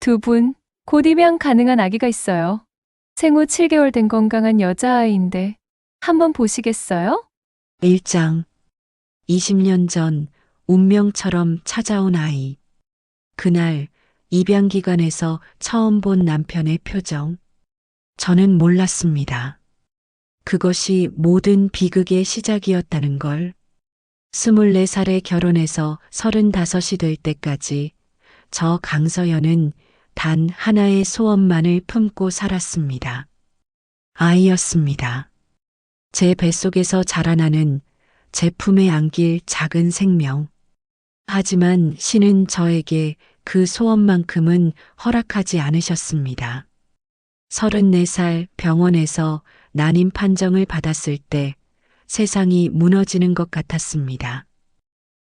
두 분, 곧 입양 가능한 아기가 있어요. 생후 7개월 된 건강한 여자아이인데 한번 보시겠어요? 1장 20년 전 운명처럼 찾아온 아이. 그날 입양기관에서 처음 본 남편의 표정. 저는 몰랐습니다. 그것이 모든 비극의 시작이었다는 걸. 24살에 결혼해서 35이 될 때까지 저 강서연은 단 하나의 소원만을 품고 살았습니다. 아이였습니다. 제 뱃속에서 자라나는 제 품에 안길 작은 생명. 하지만 신은 저에게 그 소원만큼은 허락하지 않으셨습니다. 34살 병원에서 난임 판정을 받았을 때 세상이 무너지는 것 같았습니다.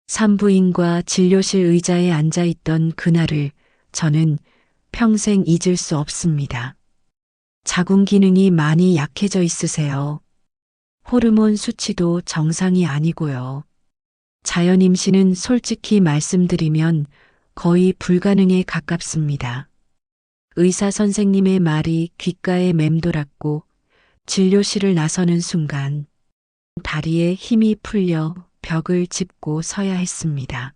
산부인과 진료실 의자에 앉아 있던 그날을 저는 평생 잊을 수 없습니다. 자궁 기능이 많이 약해져 있으세요. 호르몬 수치도 정상이 아니고요. 자연 임신은 솔직히 말씀드리면 거의 불가능에 가깝습니다. 의사 선생님의 말이 귓가에 맴돌았고 진료실을 나서는 순간 다리에 힘이 풀려 벽을 짚고 서야 했습니다.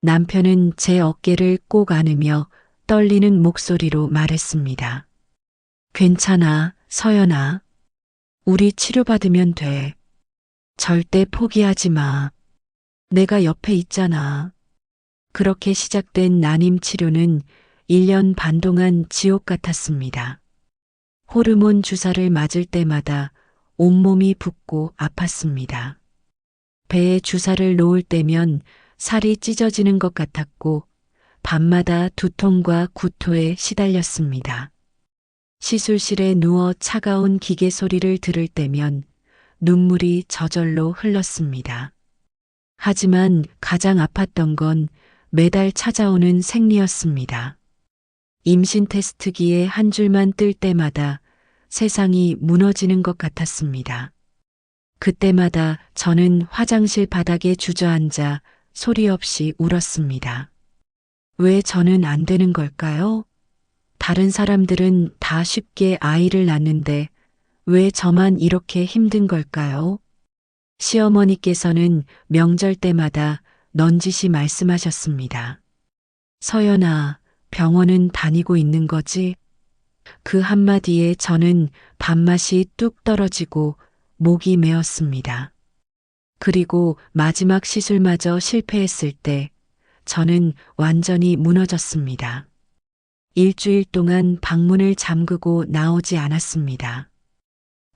남편은 제 어깨를 꼭 안으며 떨리는 목소리로 말했습니다. 괜찮아, 서연아. 우리 치료받으면 돼. 절대 포기하지 마. 내가 옆에 있잖아. 그렇게 시작된 난임 치료는 1년 반 동안 지옥 같았습니다. 호르몬 주사를 맞을 때마다 온몸이 붓고 아팠습니다. 배에 주사를 놓을 때면 살이 찢어지는 것 같았고 밤마다 두통과 구토에 시달렸습니다. 시술실에 누워 차가운 기계 소리를 들을 때면 눈물이 저절로 흘렀습니다. 하지만 가장 아팠던 건 매달 찾아오는 생리였습니다. 임신 테스트기에 한 줄만 뜰 때마다 세상이 무너지는 것 같았습니다. 그때마다 저는 화장실 바닥에 주저앉아 소리 없이 울었습니다. 왜 저는 안 되는 걸까요? 다른 사람들은 다 쉽게 아이를 낳는데 왜 저만 이렇게 힘든 걸까요? 시어머니께서는 명절 때마다 넌지시 말씀하셨습니다. 서연아, 병원은 다니고 있는 거지? 그 한마디에 저는 밥맛이 뚝 떨어지고 목이 메었습니다. 그리고 마지막 시술마저 실패했을 때 저는 완전히 무너졌습니다. 일주일 동안 방문을 잠그고 나오지 않았습니다.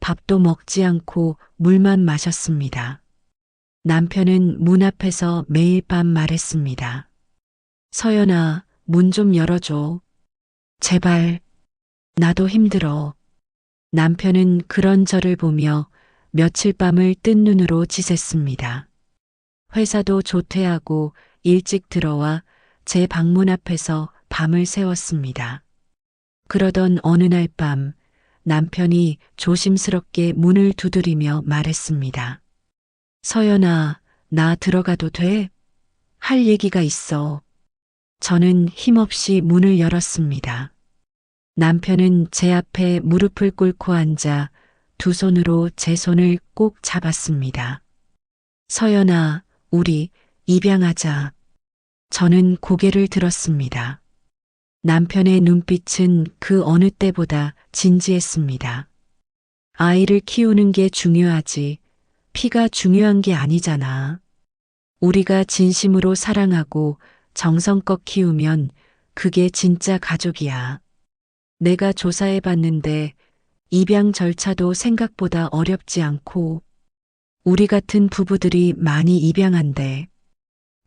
밥도 먹지 않고 물만 마셨습니다. 남편은 문 앞에서 매일 밤 말했습니다. 서연아, 문 좀 열어줘. 제발, 나도 힘들어. 남편은 그런 저를 보며 며칠 밤을 뜬 눈으로 지샜습니다. 회사도 조퇴하고 일찍 들어와 제 방문 앞에서 밤을 새웠습니다. 그러던 어느 날 밤 남편이 조심스럽게 문을 두드리며 말했습니다. 서연아, 나 들어가도 돼? 할 얘기가 있어. 저는 힘없이 문을 열었습니다. 남편은 제 앞에 무릎을 꿇고 앉아 두 손으로 제 손을 꼭 잡았습니다. 서연아, 우리 입양하자. 저는 고개를 들었습니다. 남편의 눈빛은 그 어느 때보다 진지했습니다. 아이를 키우는 게 중요하지. 피가 중요한 게 아니잖아. 우리가 진심으로 사랑하고 정성껏 키우면 그게 진짜 가족이야. 내가 조사해 봤는데 입양 절차도 생각보다 어렵지 않고 우리 같은 부부들이 많이 입양한대.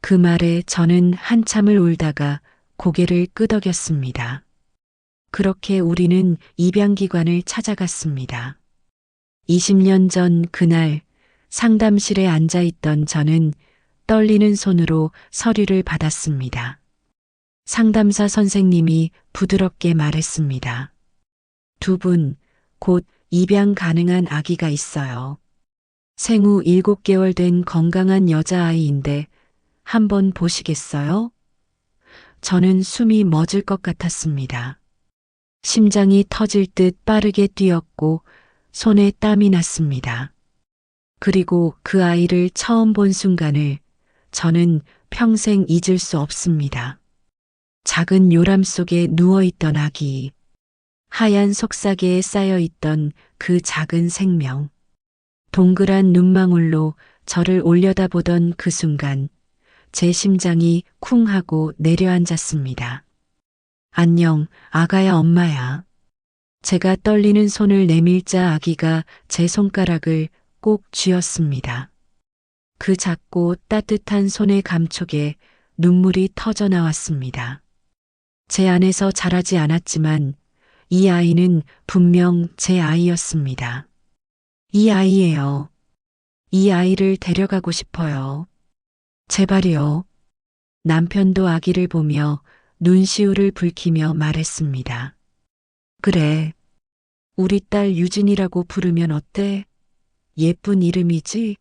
그 말에 저는 한참을 울다가 고개를 끄덕였습니다. 그렇게 우리는 입양기관을 찾아갔습니다. 20년 전 그날 상담실에 앉아 있던 저는 떨리는 손으로 서류를 받았습니다. 상담사 선생님이 부드럽게 말했습니다. 두 분, 곧 입양 가능한 아기가 있어요. 생후 7개월 된 건강한 여자아이인데 한번 보시겠어요? 저는 숨이 멎을 것 같았습니다. 심장이 터질 듯 빠르게 뛰었고 손에 땀이 났습니다. 그리고 그 아이를 처음 본 순간을 저는 평생 잊을 수 없습니다. 작은 요람 속에 누워있던 아기, 하얀 속삭이에 쌓여있던 그 작은 생명, 동그란 눈망울로 저를 올려다보던 그 순간 제 심장이 쿵 하고 내려앉았습니다. 안녕, 아가야 엄마야. 제가 떨리는 손을 내밀자 아기가 제 손가락을 꼭 쥐었습니다. 그 작고 따뜻한 손의 감촉에 눈물이 터져 나왔습니다. 제 안에서 자라지 않았지만 이 아이는 분명 제 아이였습니다. 이 아이예요. 이 아이를 데려가고 싶어요. 제발요. 남편도 아기를 보며 눈시울을 붉히며 말했습니다. 그래. 우리 딸 유진이라고 부르면 어때? 예쁜 이름이지?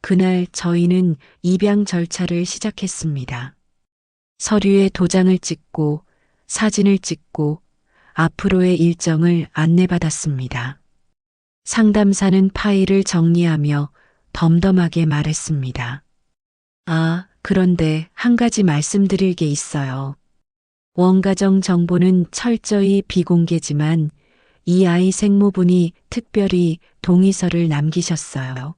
그날 저희는 입양 절차를 시작했습니다. 서류에 도장을 찍고 사진을 찍고 앞으로의 일정을 안내받았습니다. 상담사는 파일을 정리하며 덤덤하게 말했습니다. 아, 그런데 한 가지 말씀드릴 게 있어요. 원가정 정보는 철저히 비공개지만 이 아이 생모분이 특별히 동의서를 남기셨어요.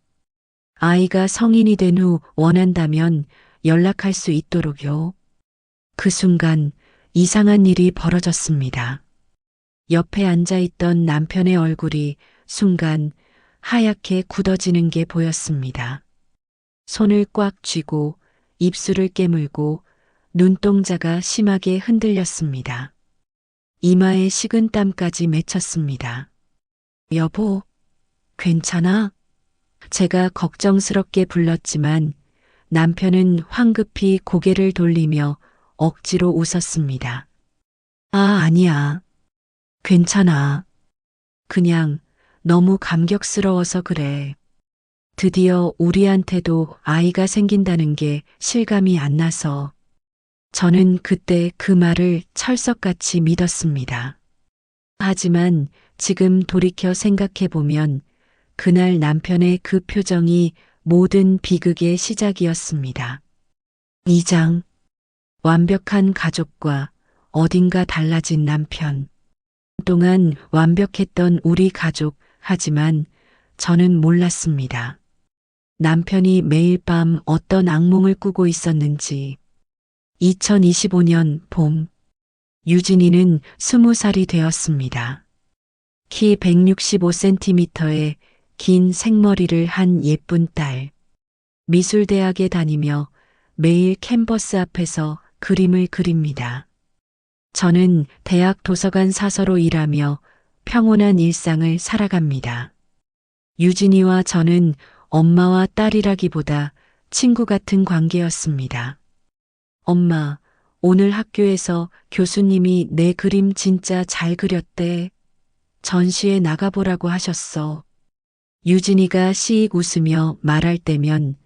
아이가 성인이 된 후 원한다면 연락할 수 있도록요. 그 순간 이상한 일이 벌어졌습니다. 옆에 앉아있던 남편의 얼굴이 순간 하얗게 굳어지는 게 보였습니다. 손을 꽉 쥐고 입술을 깨물고 눈동자가 심하게 흔들렸습니다. 이마에 식은 땀까지 맺혔습니다. 여보, 괜찮아? 제가 걱정스럽게 불렀지만 남편은 황급히 고개를 돌리며 억지로 웃었습니다. 아, 아니야. 괜찮아. 그냥 너무 감격스러워서 그래. 드디어 우리한테도 아이가 생긴다는 게 실감이 안 나서. 저는 그때 그 말을 철석같이 믿었습니다. 하지만 지금 돌이켜 생각해보면 그날 남편의 그 표정이 모든 비극의 시작이었습니다. 2장. 완벽한 가족과 어딘가 달라진 남편. 동안 완벽했던 우리 가족, 하지만 저는 몰랐습니다. 남편이 매일 밤 어떤 악몽을 꾸고 있었는지. 2025년 봄, 유진이는 20살이 되었습니다. 키 165cm의 긴 생머리를 한 예쁜 딸. 미술대학에 다니며 매일 캔버스 앞에서 그림을 그립니다. 저는 대학 도서관 사서로 일하며 평온한 일상을 살아갑니다. 유진이와 저는 엄마와 딸이라기보다 친구 같은 관계였습니다. 엄마, 오늘 학교에서 교수님이 내 그림 진짜 잘 그렸대. 전시회 나가보라고 하셨어. 유진이가 씩 웃으며 말할 때면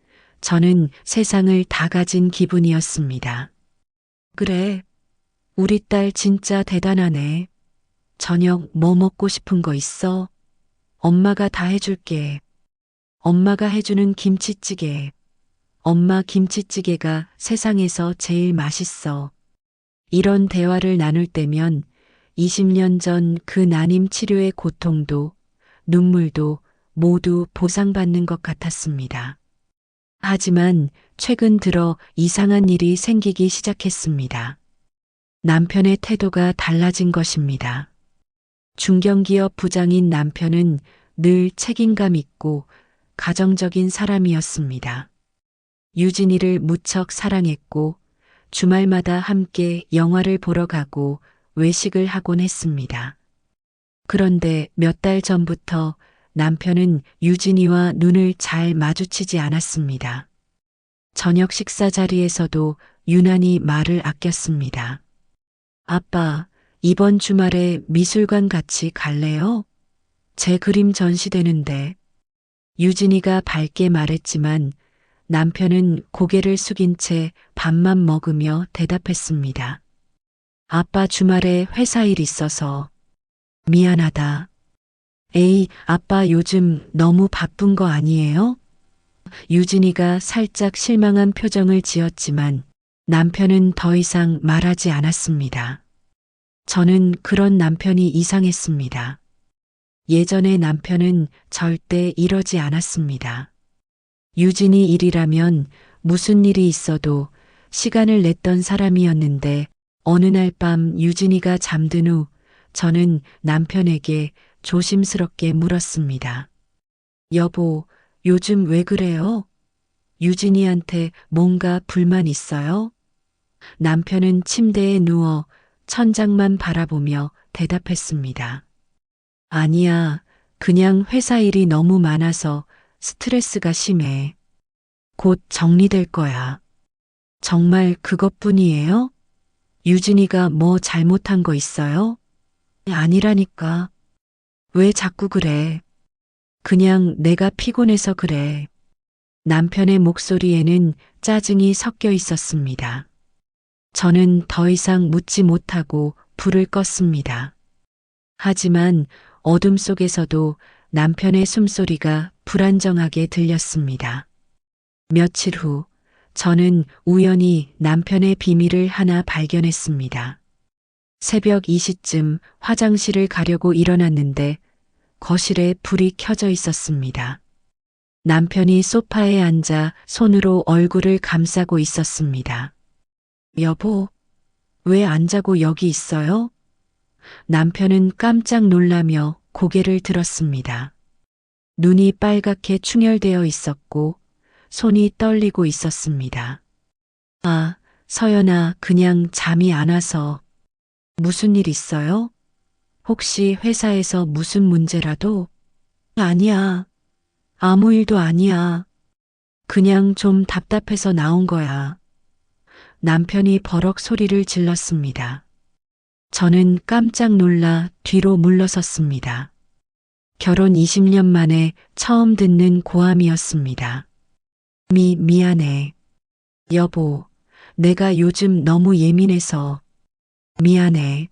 저는 세상을 다 가진 기분이었습니다. 그래, 우리 딸 진짜 대단하네. 저녁 뭐 먹고 싶은 거 있어? 엄마가 다 해줄게. 엄마가 해주는 김치찌개. 엄마 김치찌개가 세상에서 제일 맛있어. 이런 대화를 나눌 때면 20년 전 그 난임 치료의 고통도 눈물도 모두 보상받는 것 같았습니다. 하지만 최근 들어 이상한 일이 생기기 시작했습니다. 남편의 태도가 달라진 것입니다. 중견기업 부장인 남편은 늘 책임감 있고 가정적인 사람이었습니다. 유진이를 무척 사랑했고 주말마다 함께 영화를 보러 가고 외식을 하곤 했습니다. 그런데 몇 달 전부터 남편은 유진이와 눈을 잘 마주치지 않았습니다. 저녁 식사 자리에서도 유난히 말을 아꼈습니다. 아빠, 이번 주말에 미술관 같이 갈래요? 제 그림 전시되는데. 유진이가 밝게 말했지만 남편은 고개를 숙인 채 밥만 먹으며 대답했습니다. 아빠 주말에 회사 일 있어서 미안하다. 에이, 아빠 요즘 너무 바쁜 거 아니에요? 유진이가 살짝 실망한 표정을 지었지만 남편은 더 이상 말하지 않았습니다. 저는 그런 남편이 이상했습니다. 예전에 남편은 절대 이러지 않았습니다. 유진이 일이라면 무슨 일이 있어도 시간을 냈던 사람이었는데 어느 날 밤 유진이가 잠든 후 저는 남편에게 조심스럽게 물었습니다. 여보, 요즘 왜 그래요? 유진이한테 뭔가 불만 있어요? 남편은 침대에 누워 천장만 바라보며 대답했습니다. 아니야, 그냥 회사 일이 너무 많아서 스트레스가 심해. 곧 정리될 거야. 정말 그것뿐이에요? 유진이가 뭐 잘못한 거 있어요? 아니라니까. 왜 자꾸 그래? 그냥 내가 피곤해서 그래. 남편의 목소리에는 짜증이 섞여 있었습니다. 저는 더 이상 묻지 못하고 불을 껐습니다. 하지만 어둠 속에서도 남편의 숨소리가 불안정하게 들렸습니다. 며칠 후 저는 우연히 남편의 비밀을 하나 발견했습니다. 새벽 2시쯤 화장실을 가려고 일어났는데 거실에 불이 켜져 있었습니다. 남편이 소파에 앉아 손으로 얼굴을 감싸고 있었습니다. 여보, 왜 안 자고 여기 있어요? 남편은 깜짝 놀라며 고개를 들었습니다. 눈이 빨갛게 충혈되어 있었고 손이 떨리고 있었습니다. 아, 서연아, 그냥 잠이 안 와서. 무슨 일 있어요? 혹시 회사에서 무슨 문제라도? 아니야. 아무 일도 아니야. 그냥 좀 답답해서 나온 거야. 남편이 버럭 소리를 질렀습니다. 저는 깜짝 놀라 뒤로 물러섰습니다. 결혼 20년 만에 처음 듣는 고함이었습니다. 미안해. 여보, 내가 요즘 너무 예민해서. 미안해.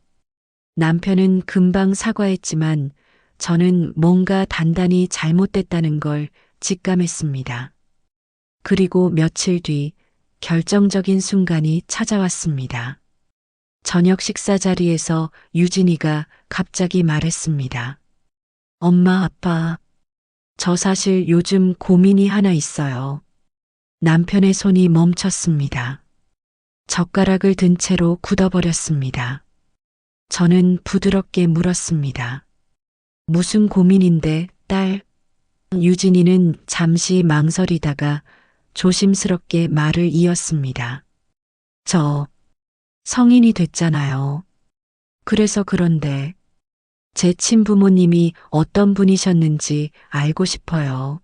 남편은 금방 사과했지만 저는 뭔가 단단히 잘못됐다는 걸 직감했습니다. 그리고 며칠 뒤 결정적인 순간이 찾아왔습니다. 저녁 식사 자리에서 유진이가 갑자기 말했습니다. 엄마, 아빠, 저 사실 요즘 고민이 하나 있어요. 남편의 손이 멈췄습니다. 젓가락을 든 채로 굳어버렸습니다. 저는 부드럽게 물었습니다. 무슨 고민인데, 딸? 유진이는 잠시 망설이다가 조심스럽게 말을 이었습니다. 저 성인이 됐잖아요. 그래서 그런데 제 친부모님이 어떤 분이셨는지 알고 싶어요.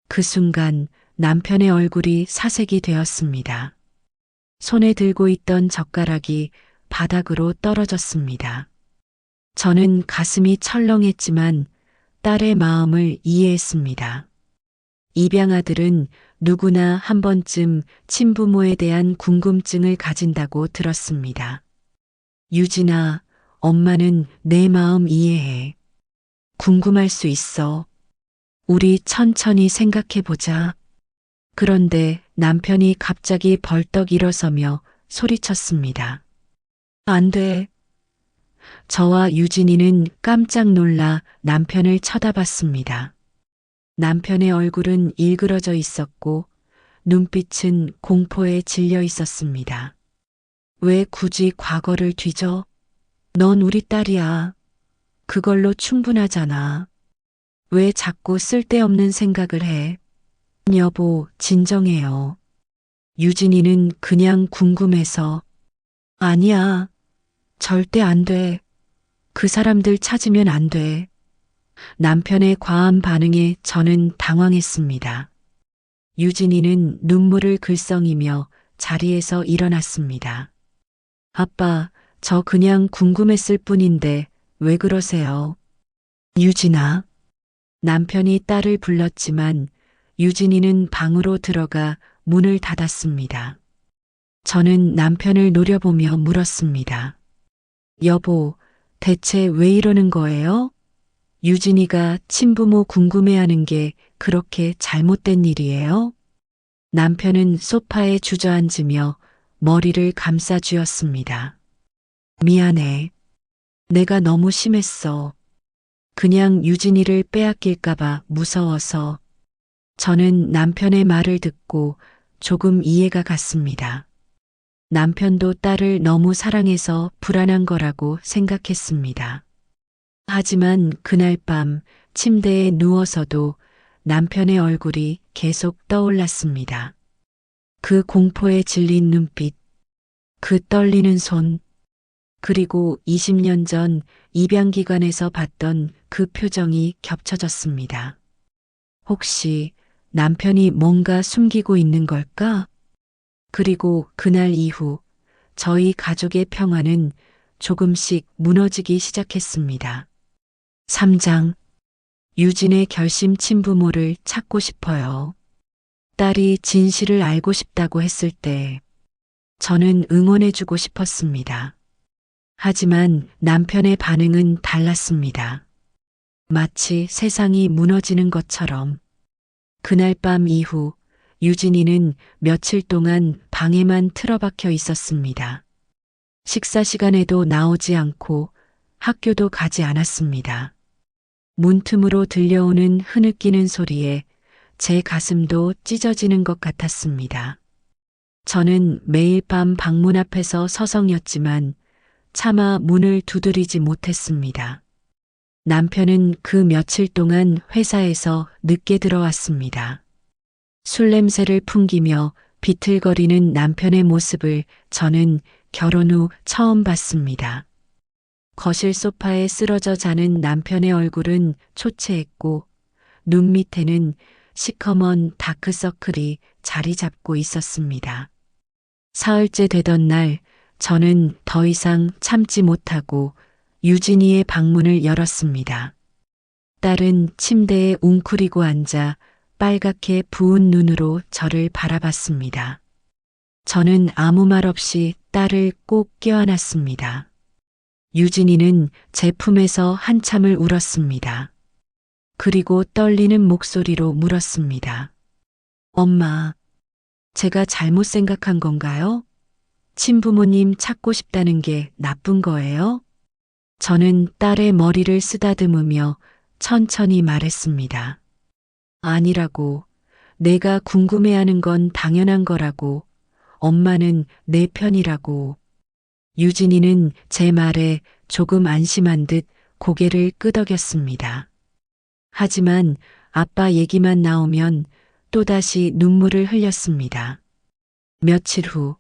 그 순간 남편의 얼굴이 사색이 되었습니다. 손에 들고 있던 젓가락이 바닥으로 떨어졌습니다. 저는 가슴이 철렁했지만 딸의 마음을 이해했습니다. 입양아들은 누구나 한 번쯤 친부모에 대한 궁금증을 가진다고 들었습니다. 유진아, 엄마는 내 마음 이해해. 궁금할 수 있어. 우리 천천히 생각해보자. 그런데 남편이 갑자기 벌떡 일어서며 소리쳤습니다. 안 돼. 저와 유진이는 깜짝 놀라 남편을 쳐다봤습니다. 남편의 얼굴은 일그러져 있었고 눈빛은 공포에 질려 있었습니다. 왜 굳이 과거를 뒤져? 넌 우리 딸이야. 그걸로 충분하잖아. 왜 자꾸 쓸데없는 생각을 해? 여보, 진정해요. 유진이는 그냥 궁금해서. 아니야. 절대 안 돼. 그 사람들 찾으면 안 돼. 남편의 과한 반응에 저는 당황했습니다. 유진이는 눈물을 글썽이며 자리에서 일어났습니다. 아빠, 저 그냥 궁금했을 뿐인데 왜 그러세요? 유진아. 남편이 딸을 불렀지만 유진이는 방으로 들어가 문을 닫았습니다. 저는 남편을 노려보며 물었습니다. 여보, 대체 왜 이러는 거예요? 유진이가 친부모 궁금해하는 게 그렇게 잘못된 일이에요? 남편은 소파에 주저앉으며 머리를 감싸 쥐었습니다. 미안해. 내가 너무 심했어. 그냥 유진이를 빼앗길까봐 무서워서. 저는 남편의 말을 듣고 조금 이해가 갔습니다. 남편도 딸을 너무 사랑해서 불안한 거라고 생각했습니다. 하지만 그날 밤 침대에 누워서도 남편의 얼굴이 계속 떠올랐습니다. 그 공포에 질린 눈빛, 그 떨리는 손, 그리고 20년 전 입양기관에서 봤던 그 표정이 겹쳐졌습니다. 혹시 남편이 뭔가 숨기고 있는 걸까? 그리고 그날 이후 저희 가족의 평화는 조금씩 무너지기 시작했습니다. 3장. 유진의 결심 친부모를 찾고 싶어요. 딸이 진실을 알고 싶다고 했을 때 저는 응원해주고 싶었습니다. 하지만 남편의 반응은 달랐습니다. 마치 세상이 무너지는 것처럼. 그날 밤 이후 유진이는 며칠 동안 방에만 틀어박혀 있었습니다. 식사 시간에도 나오지 않고 학교도 가지 않았습니다. 문틈으로 들려오는 흐느끼는 소리에 제 가슴도 찢어지는 것 같았습니다. 저는 매일 밤 방문 앞에서 서성였지만 차마 문을 두드리지 못했습니다. 남편은 그 며칠 동안 회사에서 늦게 들어왔습니다. 술 냄새를 풍기며 비틀거리는 남편의 모습을 저는 결혼 후 처음 봤습니다. 거실 소파에 쓰러져 자는 남편의 얼굴은 초췌했고 눈 밑에는 시커먼 다크서클이 자리 잡고 있었습니다. 사흘째 되던 날 저는 더 이상 참지 못하고 유진이의 방문을 열었습니다. 딸은 침대에 웅크리고 앉아 빨갛게 부은 눈으로 저를 바라봤습니다. 저는 아무 말 없이 딸을 꼭 껴안았습니다. 유진이는 제 품에서 한참을 울었습니다. 그리고 떨리는 목소리로 물었습니다. 엄마, 제가 잘못 생각한 건가요? 친부모님 찾고 싶다는 게 나쁜 거예요? 저는 딸의 머리를 쓰다듬으며 천천히 말했습니다. 아니라고. 내가 궁금해하는 건 당연한 거라고. 엄마는 내 편이라고. 유진이는 제 말에 조금 안심한 듯 고개를 끄덕였습니다. 하지만 아빠 얘기만 나오면 또다시 눈물을 흘렸습니다. 며칠 후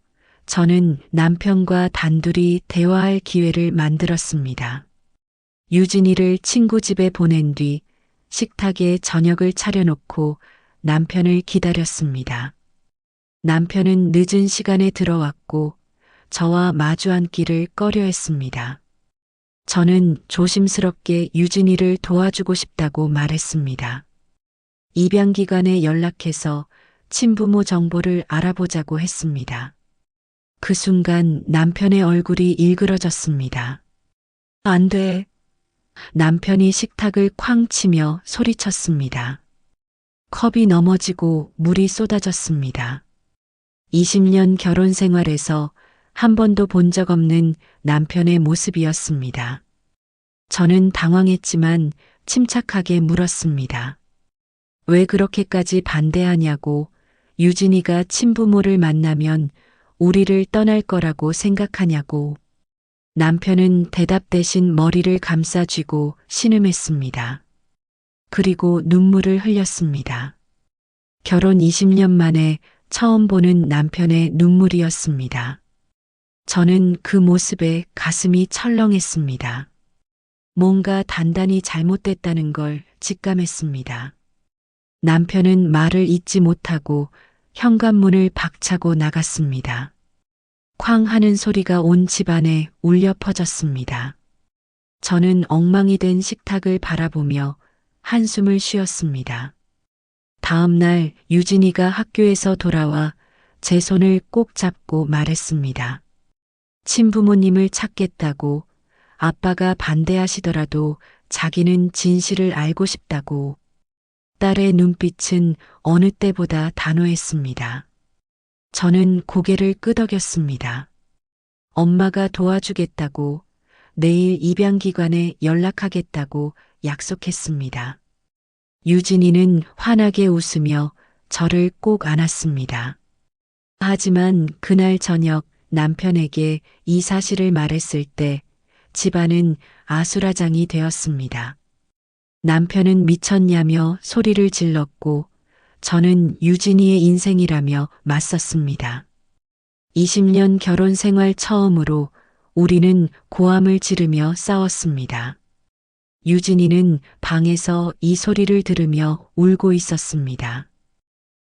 저는 남편과 단둘이 대화할 기회를 만들었습니다. 유진이를 친구 집에 보낸 뒤 식탁에 저녁을 차려놓고 남편을 기다렸습니다. 남편은 늦은 시간에 들어왔고 저와 마주 앉기를 꺼려했습니다. 저는 조심스럽게 유진이를 도와주고 싶다고 말했습니다. 입양기관에 연락해서 친부모 정보를 알아보자고 했습니다. 그 순간 남편의 얼굴이 일그러졌습니다. 안 돼. 남편이 식탁을 쾅 치며 소리쳤습니다. 컵이 넘어지고 물이 쏟아졌습니다. 20년 결혼 생활에서 한 번도 본 적 없는 남편의 모습이었습니다. 저는 당황했지만 침착하게 물었습니다. 왜 그렇게까지 반대하냐고. 유진이가 친부모를 만나면 우리를 떠날 거라고 생각하냐고. 남편은 대답 대신 머리를 감싸쥐고 신음했습니다. 그리고 눈물을 흘렸습니다. 결혼 20년 만에 처음 보는 남편의 눈물이었습니다. 저는 그 모습에 가슴이 철렁했습니다. 뭔가 단단히 잘못됐다는 걸 직감했습니다. 남편은 말을 잇지 못하고 현관문을 박차고 나갔습니다. 쾅 하는 소리가 온 집안에 울려 퍼졌습니다. 저는 엉망이 된 식탁을 바라보며 한숨을 쉬었습니다. 다음 날 유진이가 학교에서 돌아와 제 손을 꼭 잡고 말했습니다. 친부모님을 찾겠다고, 아빠가 반대하시더라도 자기는 진실을 알고 싶다고. 딸의 눈빛은 어느 때보다 단호했습니다. 저는 고개를 끄덕였습니다. 엄마가 도와주겠다고, 내일 입양기관에 연락하겠다고 약속했습니다. 유진이는 환하게 웃으며 저를 꼭 안았습니다. 하지만 그날 저녁 남편에게 이 사실을 말했을 때 집안은 아수라장이 되었습니다. 남편은 미쳤냐며 소리를 질렀고 저는 유진이의 인생이라며 맞섰습니다. 20년 결혼 생활 처음으로 우리는 고함을 지르며 싸웠습니다. 유진이는 방에서 이 소리를 들으며 울고 있었습니다.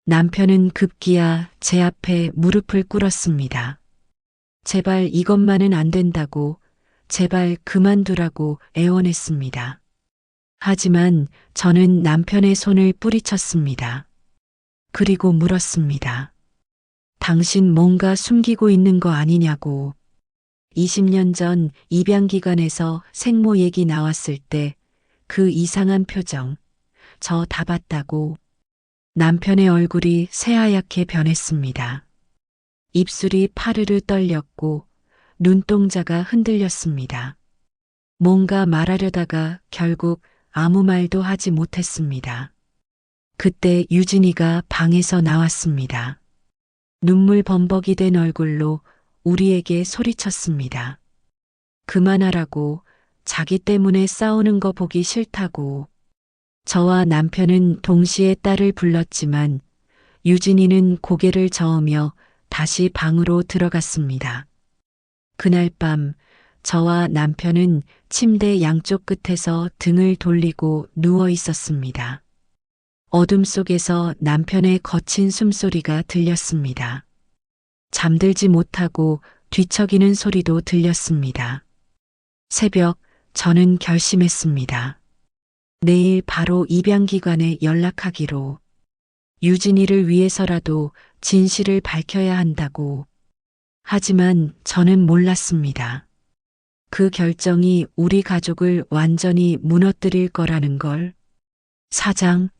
남편은 급기야 제 앞에 무릎을 꿇었습니다. 제발 이것만은 안 된다고, 제발 그만두라고 애원했습니다. 하지만 저는 남편의 손을 뿌리쳤습니다. 그리고 물었습니다. 당신 뭔가 숨기고 있는 거 아니냐고. 20년 전 입양기관에서 생모 얘기 나왔을 때 그 이상한 표정, 저 다 봤다고. 남편의 얼굴이 새하얗게 변했습니다. 입술이 파르르 떨렸고 눈동자가 흔들렸습니다. 뭔가 말하려다가 결국 아무 말도 하지 못했습니다. 그때 유진이가 방에서 나왔습니다. 눈물 범벅이 된 얼굴로 우리에게 소리쳤습니다. 그만하라고, 자기 때문에 싸우는 거 보기 싫다고. 저와 남편은 동시에 딸을 불렀지만 유진이는 고개를 저으며 다시 방으로 들어갔습니다. 그날 밤 저와 남편은 침대 양쪽 끝에서 등을 돌리고 누워 있었습니다. 어둠 속에서 남편의 거친 숨소리가 들렸습니다. 잠들지 못하고 뒤척이는 소리도 들렸습니다. 새벽 저는 결심했습니다. 내일 바로 입양기관에 연락하기로. 유진이를 위해서라도 진실을 밝혀야 한다고. 하지만 저는 몰랐습니다. 그 결정이 우리 가족을 완전히 무너뜨릴 거라는 걸. 사장,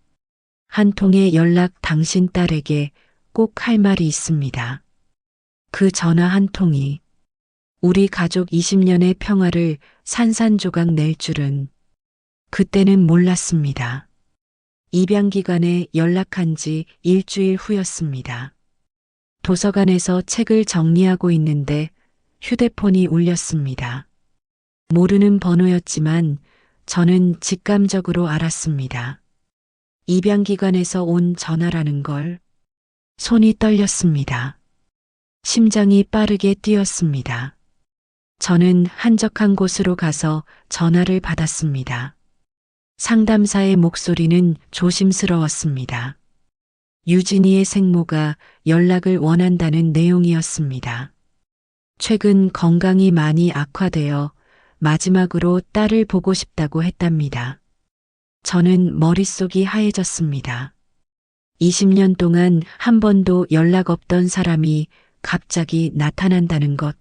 한 통의 연락 당신 딸에게 꼭 할 말이 있습니다. 그 전화 한 통이 우리 가족 20년의 평화를 산산조각 낼 줄은 그때는 몰랐습니다. 입양기관에 연락한 지 일주일 후였습니다. 도서관에서 책을 정리하고 있는데 휴대폰이 울렸습니다. 모르는 번호였지만 저는 직감적으로 알았습니다. 입양기관에서 온 전화라는 걸. 손이 떨렸습니다. 심장이 빠르게 뛰었습니다. 저는 한적한 곳으로 가서 전화를 받았습니다. 상담사의 목소리는 조심스러웠습니다. 유진이의 생모가 연락을 원한다는 내용이었습니다. 최근 건강이 많이 악화되어 마지막으로 딸을 보고 싶다고 했답니다. 저는 머릿속이 하얘졌습니다. 20년 동안 한 번도 연락 없던 사람이 갑자기 나타난다는 것.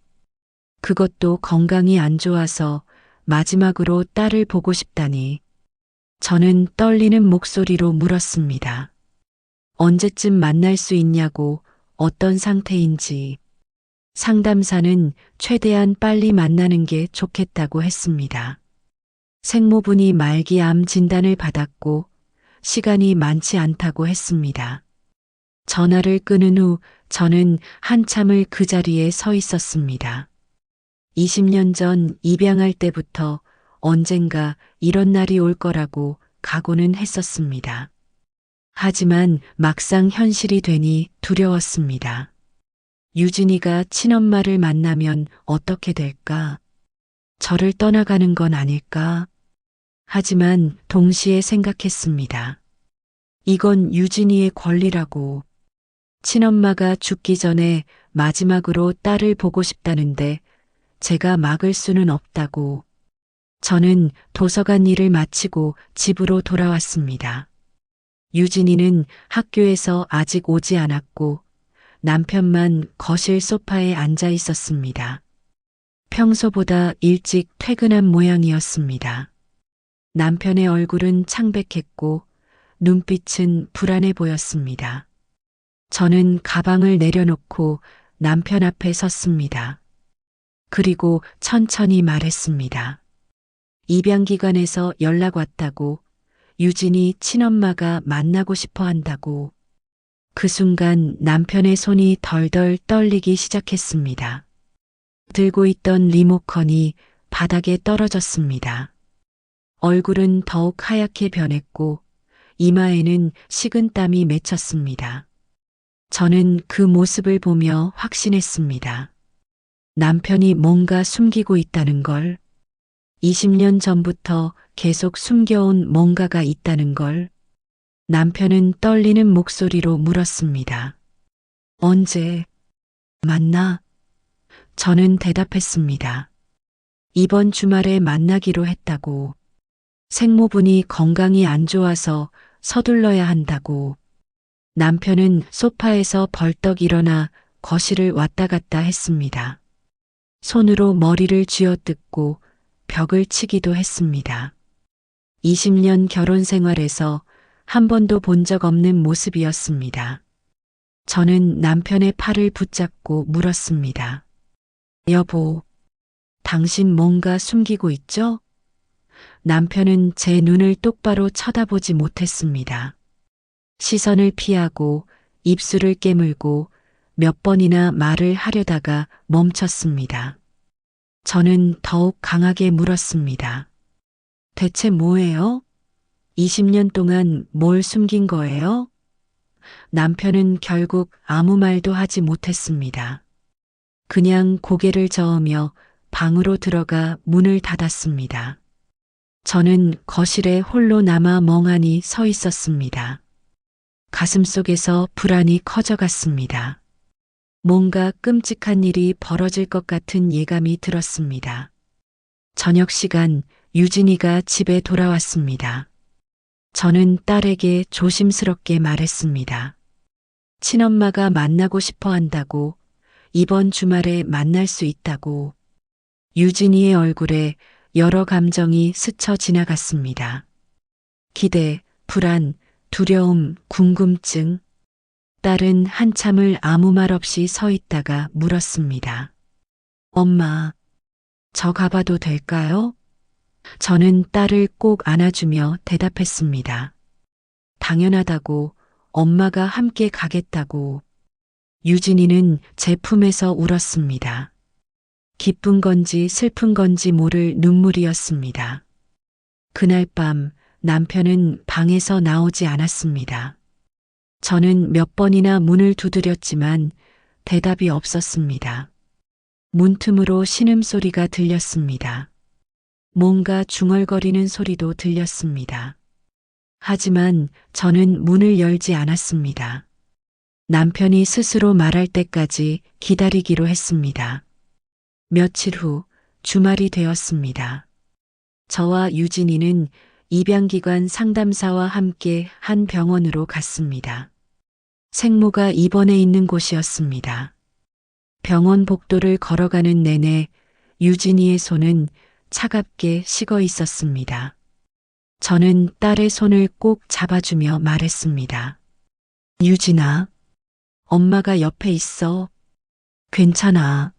그것도 건강이 안 좋아서 마지막으로 딸을 보고 싶다니. 저는 떨리는 목소리로 물었습니다. 언제쯤 만날 수 있냐고, 어떤 상태인지. 상담사는 최대한 빨리 만나는 게 좋겠다고 했습니다. 생모분이 말기암 진단을 받았고 시간이 많지 않다고 했습니다. 전화를 끊은 후 저는 한참을 그 자리에 서 있었습니다. 20년 전 입양할 때부터 언젠가 이런 날이 올 거라고 각오는 했었습니다. 하지만 막상 현실이 되니 두려웠습니다. 유진이가 친엄마를 만나면 어떻게 될까? 저를 떠나가는 건 아닐까? 하지만 동시에 생각했습니다. 이건 유진이의 권리라고. 친엄마가 죽기 전에 마지막으로 딸을 보고 싶다는데 제가 막을 수는 없다고. 저는 도서관 일을 마치고 집으로 돌아왔습니다. 유진이는 학교에서 아직 오지 않았고 남편만 거실 소파에 앉아 있었습니다. 평소보다 일찍 퇴근한 모양이었습니다. 남편의 얼굴은 창백했고 눈빛은 불안해 보였습니다. 저는 가방을 내려놓고 남편 앞에 섰습니다. 그리고 천천히 말했습니다. 입양기관에서 연락 왔다고, 유진이 친엄마가 만나고 싶어 한다고. 그 순간 남편의 손이 덜덜 떨리기 시작했습니다. 들고 있던 리모컨이 바닥에 떨어졌습니다. 얼굴은 더욱 하얗게 변했고 이마에는 식은땀이 맺혔습니다. 저는 그 모습을 보며 확신했습니다. 남편이 뭔가 숨기고 있다는 걸, 20년 전부터 계속 숨겨온 뭔가가 있다는 걸. 남편은 떨리는 목소리로 물었습니다. 언제 만나? 저는 대답했습니다. 이번 주말에 만나기로 했다고. 생모분이 건강이 안 좋아서 서둘러야 한다고. 남편은 소파에서 벌떡 일어나 거실을 왔다 갔다 했습니다. 손으로 머리를 쥐어뜯고 벽을 치기도 했습니다. 20년 결혼 생활에서 한 번도 본 적 없는 모습이었습니다. 저는 남편의 팔을 붙잡고 물었습니다. 여보, 당신 뭔가 숨기고 있죠? 남편은 제 눈을 똑바로 쳐다보지 못했습니다. 시선을 피하고 입술을 깨물고 몇 번이나 말을 하려다가 멈췄습니다. 저는 더욱 강하게 물었습니다. 대체 뭐예요? 20년 동안 뭘 숨긴 거예요? 남편은 결국 아무 말도 하지 못했습니다. 그냥 고개를 저으며 방으로 들어가 문을 닫았습니다. 저는 거실에 홀로 남아 멍하니 서 있었습니다. 가슴속에서 불안이 커져갔습니다. 뭔가 끔찍한 일이 벌어질 것 같은 예감이 들었습니다. 저녁 시간 유진이가 집에 돌아왔습니다. 저는 딸에게 조심스럽게 말했습니다. 친엄마가 만나고 싶어 한다고, 이번 주말에 만날 수 있다고. 유진이의 얼굴에 여러 감정이 스쳐 지나갔습니다. 기대, 불안, 두려움, 궁금증. 딸은 한참을 아무 말 없이 서 있다가 물었습니다. 엄마, 저 가봐도 될까요? 저는 딸을 꼭 안아주며 대답했습니다. 당연하다고, 엄마가 함께 가겠다고. 유진이는 제 품에서 울었습니다. 기쁜 건지 슬픈 건지 모를 눈물이었습니다. 그날 밤 남편은 방에서 나오지 않았습니다. 저는 몇 번이나 문을 두드렸지만 대답이 없었습니다. 문틈으로 신음소리가 들렸습니다. 뭔가 중얼거리는 소리도 들렸습니다. 하지만 저는 문을 열지 않았습니다. 남편이 스스로 말할 때까지 기다리기로 했습니다. 며칠 후 주말이 되었습니다. 저와 유진이는 입양기관 상담사와 함께 한 병원으로 갔습니다. 생모가 입원해 있는 곳이었습니다. 병원 복도를 걸어가는 내내 유진이의 손은 차갑게 식어 있었습니다. 저는 딸의 손을 꼭 잡아주며 말했습니다. 유진아, 엄마가 옆에 있어. 괜찮아.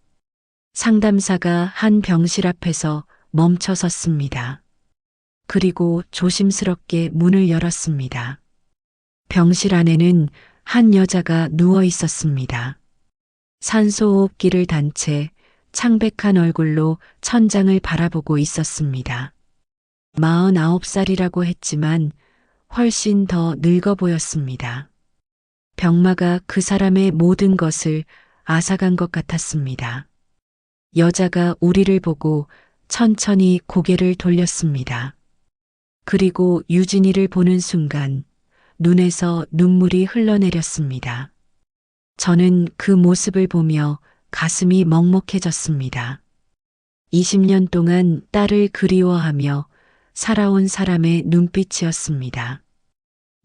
상담사가 한 병실 앞에서 멈춰 섰습니다. 그리고 조심스럽게 문을 열었습니다. 병실 안에는 한 여자가 누워 있었습니다. 산소호흡기를 단 채 창백한 얼굴로 천장을 바라보고 있었습니다. 49살이라고 했지만 훨씬 더 늙어 보였습니다. 병마가 그 사람의 모든 것을 앗아간 것 같았습니다. 여자가 우리를 보고 천천히 고개를 돌렸습니다. 그리고 유진이를 보는 순간 눈에서 눈물이 흘러내렸습니다. 저는 그 모습을 보며 가슴이 먹먹해졌습니다. 20년 동안 딸을 그리워하며 살아온 사람의 눈빛이었습니다.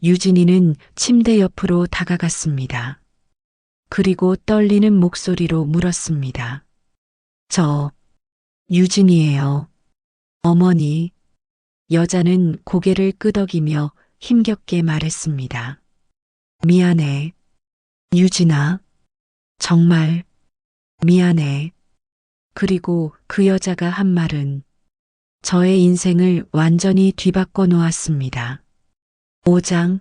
유진이는 침대 옆으로 다가갔습니다. 그리고 떨리는 목소리로 물었습니다. 저, 유진이에요. 어머니. 여자는 고개를 끄덕이며 힘겹게 말했습니다. 미안해. 유진아. 정말 미안해. 그리고 그 여자가 한 말은 저의 인생을 완전히 뒤바꿔 놓았습니다. 5장.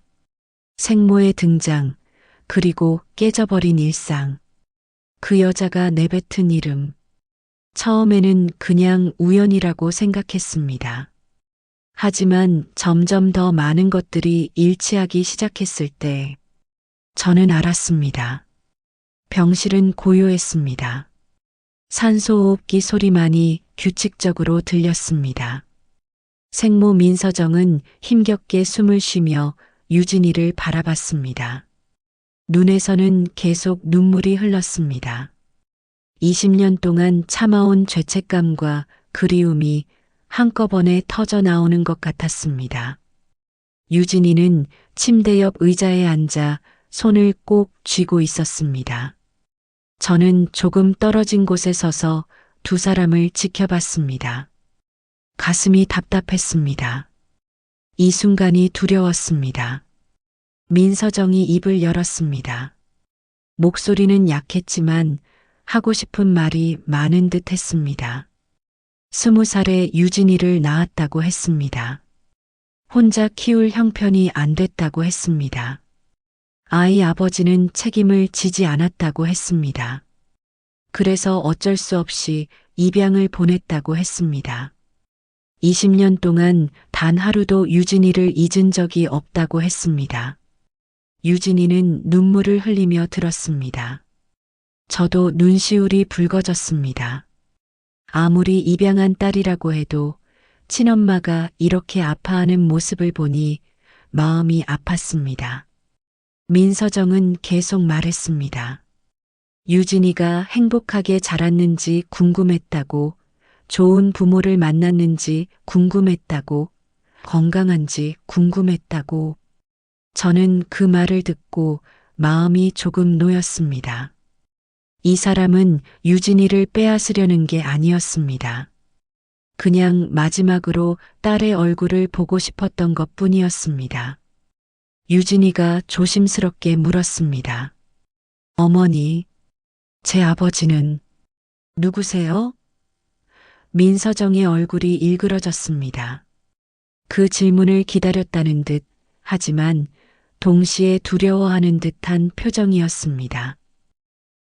생모의 등장, 그리고 깨져버린 일상. 그 여자가 내뱉은 이름. 처음에는 그냥 우연이라고 생각했습니다. 하지만 점점 더 많은 것들이 일치하기 시작했을 때 저는 알았습니다. 병실은 고요했습니다. 산소호흡기 소리만이 규칙적으로 들렸습니다. 생모 민서정은 힘겹게 숨을 쉬며 유진이를 바라봤습니다. 눈에서는 계속 눈물이 흘렀습니다. 20년 동안 참아온 죄책감과 그리움이 한꺼번에 터져 나오는 것 같았습니다. 유진이는 침대 옆 의자에 앉아 손을 꼭 쥐고 있었습니다. 저는 조금 떨어진 곳에 서서 두 사람을 지켜봤습니다. 가슴이 답답했습니다. 이 순간이 두려웠습니다. 민서정이 입을 열었습니다. 목소리는 약했지만 하고 싶은 말이 많은 듯 했습니다. 20살에 유진이를 낳았다고 했습니다. 혼자 키울 형편이 안 됐다고 했습니다. 아이 아버지는 책임을 지지 않았다고 했습니다. 그래서 어쩔 수 없이 입양을 보냈다고 했습니다. 20년 동안 단 하루도 유진이를 잊은 적이 없다고 했습니다. 유진이는 눈물을 흘리며 들었습니다. 저도 눈시울이 붉어졌습니다. 아무리 입양한 딸이라고 해도 친엄마가 이렇게 아파하는 모습을 보니 마음이 아팠습니다. 민서정은 계속 말했습니다. 유진이가 행복하게 자랐는지 궁금했다고, 좋은 부모를 만났는지 궁금했다고, 건강한지 궁금했다고. 저는 그 말을 듣고 마음이 조금 놓였습니다. 이 사람은 유진이를 빼앗으려는 게 아니었습니다. 그냥 마지막으로 딸의 얼굴을 보고 싶었던 것 뿐이었습니다. 유진이가 조심스럽게 물었습니다. 어머니, 제 아버지는 누구세요? 민서정의 얼굴이 일그러졌습니다. 그 질문을 기다렸다는 듯, 하지만 동시에 두려워하는 듯한 표정이었습니다.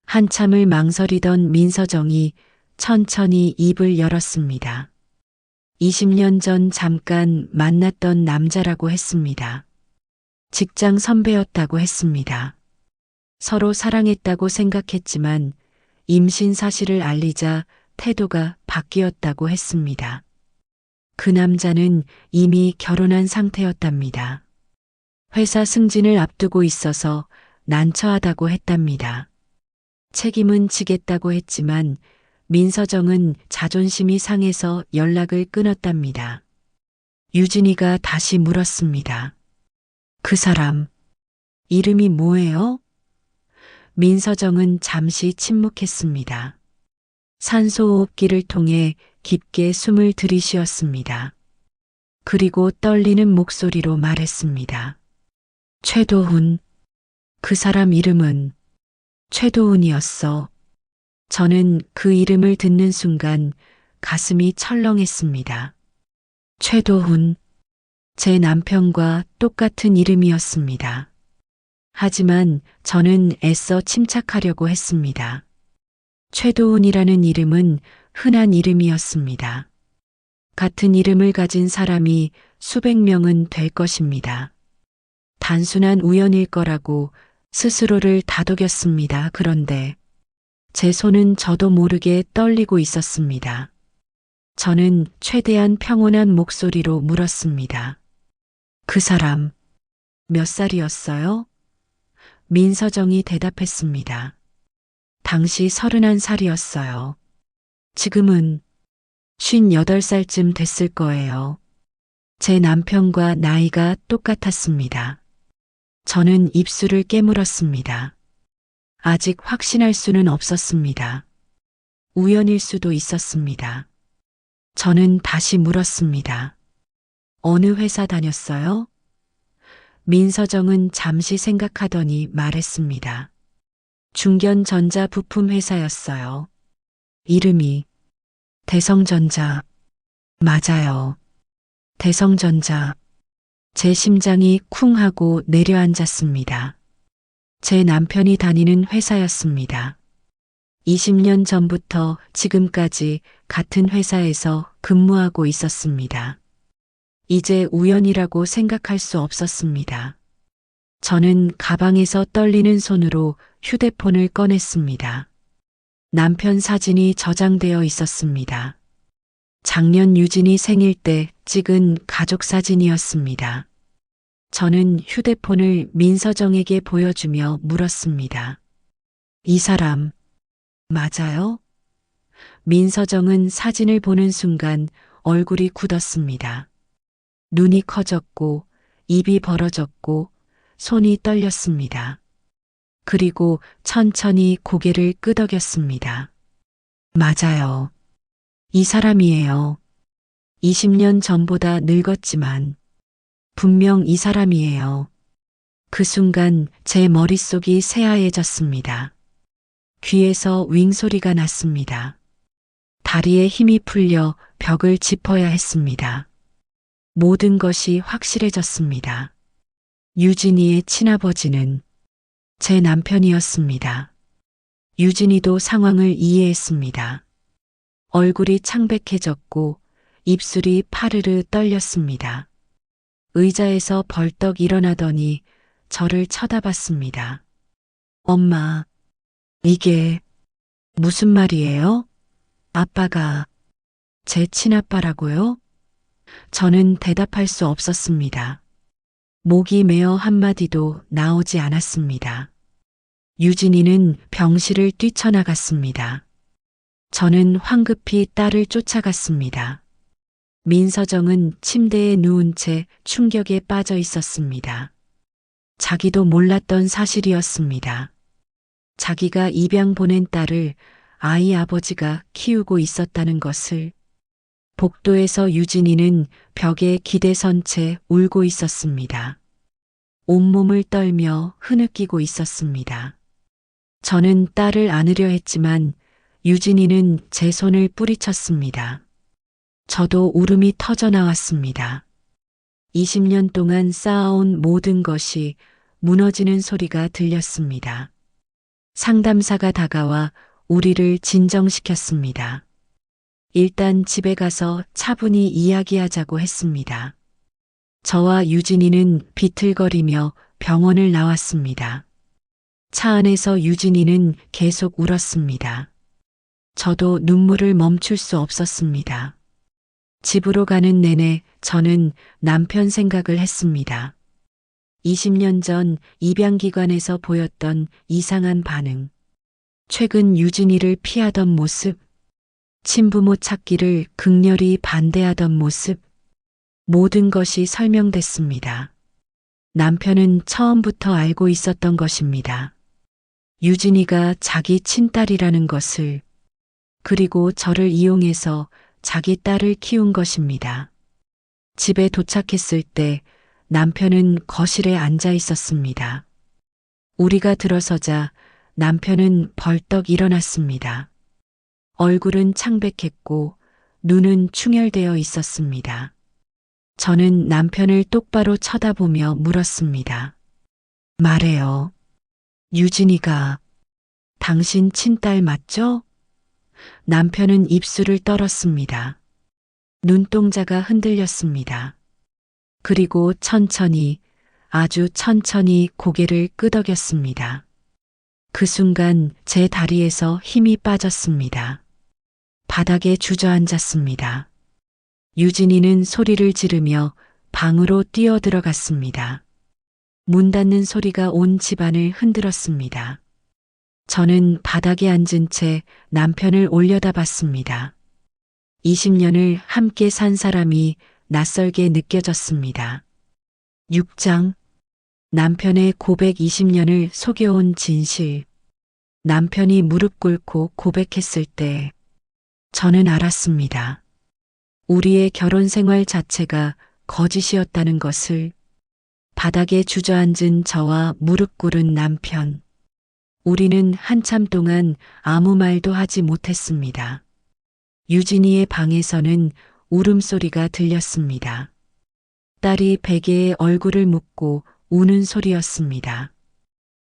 한참을 망설이던 민서정이 천천히 입을 열었습니다. 20년 전 잠깐 만났던 남자라고 했습니다. 직장 선배였다고 했습니다. 서로 사랑했다고 생각했지만 임신 사실을 알리자 태도가 바뀌었다고 했습니다. 그 남자는 이미 결혼한 상태였답니다. 회사 승진을 앞두고 있어서 난처하다고 했답니다. 책임은 지겠다고 했지만 민서정은 자존심이 상해서 연락을 끊었답니다. 유진이가 다시 물었습니다. 그 사람, 이름이 뭐예요? 민서정은 잠시 침묵했습니다. 산소호흡기를 통해 깊게 숨을 들이쉬었습니다. 그리고 떨리는 목소리로 말했습니다. 최도훈, 그 사람 이름은 최도훈이었어. 저는 그 이름을 듣는 순간 가슴이 철렁했습니다. 최도훈, 제 남편과 똑같은 이름이었습니다. 하지만 저는 애써 침착하려고 했습니다. 최도훈이라는 이름은 흔한 이름이었습니다. 같은 이름을 가진 사람이 수백 명은 될 것입니다. 단순한 우연일 거라고 스스로를 다독였습니다. 그런데 제 손은 저도 모르게 떨리고 있었습니다. 저는 최대한 평온한 목소리로 물었습니다. 그 사람, 몇 살이었어요? 민서정이 대답했습니다. 당시 31살이었어요. 지금은 58살쯤 됐을 거예요. 제 남편과 나이가 똑같았습니다. 저는 입술을 깨물었습니다. 아직 확신할 수는 없었습니다. 우연일 수도 있었습니다. 저는 다시 물었습니다. 어느 회사 다녔어요? 민서정은 잠시 생각하더니 말했습니다. 중견전자 부품 회사였어요. 이름이 대성전자. 맞아요. 대성전자. 제 심장이 쿵 하고 내려앉았습니다. 제 남편이 다니는 회사였습니다. 20년 전부터 지금까지 같은 회사에서 근무하고 있었습니다. 이제 우연이라고 생각할 수 없었습니다. 저는 가방에서 떨리는 손으로 휴대폰을 꺼냈습니다. 남편 사진이 저장되어 있었습니다. 작년 유진이 생일 때 찍은 가족 사진이었습니다. 저는 휴대폰을 민서정에게 보여주며 물었습니다. 이 사람, 맞아요? 민서정은 사진을 보는 순간 얼굴이 굳었습니다. 눈이 커졌고, 입이 벌어졌고, 손이 떨렸습니다. 그리고 천천히 고개를 끄덕였습니다. 맞아요. 이 사람이에요. 20년 전보다 늙었지만 분명 이 사람이에요. 그 순간 제 머릿속이 새하얘졌습니다. 귀에서 윙 소리가 났습니다. 다리에 힘이 풀려 벽을 짚어야 했습니다. 모든 것이 확실해졌습니다. 유진이의 친아버지는 제 남편이었습니다. 유진이도 상황을 이해했습니다. 얼굴이 창백해졌고 입술이 파르르 떨렸습니다. 의자에서 벌떡 일어나더니 저를 쳐다봤습니다. 엄마, 이게 무슨 말이에요? 아빠가 제 친아빠라고요? 저는 대답할 수 없었습니다. 목이 메어 한마디도 나오지 않았습니다. 유진이는 병실을 뛰쳐나갔습니다. 저는 황급히 딸을 쫓아갔습니다. 민서정은 침대에 누운 채 충격에 빠져 있었습니다. 자기도 몰랐던 사실이었습니다. 자기가 입양 보낸 딸을 아이 아버지가 키우고 있었다는 것을. 복도에서 유진이는 벽에 기대선 채 울고 있었습니다. 온몸을 떨며 흐느끼고 있었습니다. 저는 딸을 안으려 했지만 유진이는 제 손을 뿌리쳤습니다. 저도 울음이 터져 나왔습니다. 20년 동안 쌓아온 모든 것이 무너지는 소리가 들렸습니다. 상담사가 다가와 우리를 진정시켰습니다. 일단 집에 가서 차분히 이야기하자고 했습니다. 저와 유진이는 비틀거리며 병원을 나왔습니다. 차 안에서 유진이는 계속 울었습니다. 저도 눈물을 멈출 수 없었습니다. 집으로 가는 내내 저는 남편 생각을 했습니다. 20년 전 입양기관에서 보였던 이상한 반응. 최근 유진이를 피하던 모습. 친부모 찾기를 극렬히 반대하던 모습. 모든 것이 설명됐습니다. 남편은 처음부터 알고 있었던 것입니다. 유진이가 자기 친딸이라는 것을. 그리고 저를 이용해서 자기 딸을 키운 것입니다. 집에 도착했을 때 남편은 거실에 앉아 있었습니다. 우리가 들어서자 남편은 벌떡 일어났습니다. 얼굴은 창백했고 눈은 충혈되어 있었습니다. 저는 남편을 똑바로 쳐다보며 물었습니다. 말해요. 유진이가 당신 친딸 맞죠? 남편은 입술을 떨었습니다. 눈동자가 흔들렸습니다. 그리고 천천히, 아주 천천히 고개를 끄덕였습니다. 그 순간 제 다리에서 힘이 빠졌습니다. 바닥에 주저앉았습니다. 유진이는 소리를 지르며 방으로 뛰어들어갔습니다. 문 닫는 소리가 온 집안을 흔들었습니다. 저는 바닥에 앉은 채 남편을 올려다봤습니다. 20년을 함께 산 사람이 낯설게 느껴졌습니다. 6장 남편의 고백 20년을 속여온 진실. 남편이 무릎 꿇고 고백했을 때 저는 알았습니다. 우리의 결혼 생활 자체가 거짓이었다는 것을. 바닥에 주저앉은 저와 무릎 꿇은 남편. 우리는 한참 동안 아무 말도 하지 못했습니다. 유진이의 방에서는 울음소리가 들렸습니다. 딸이 베개에 얼굴을 묻고 우는 소리였습니다.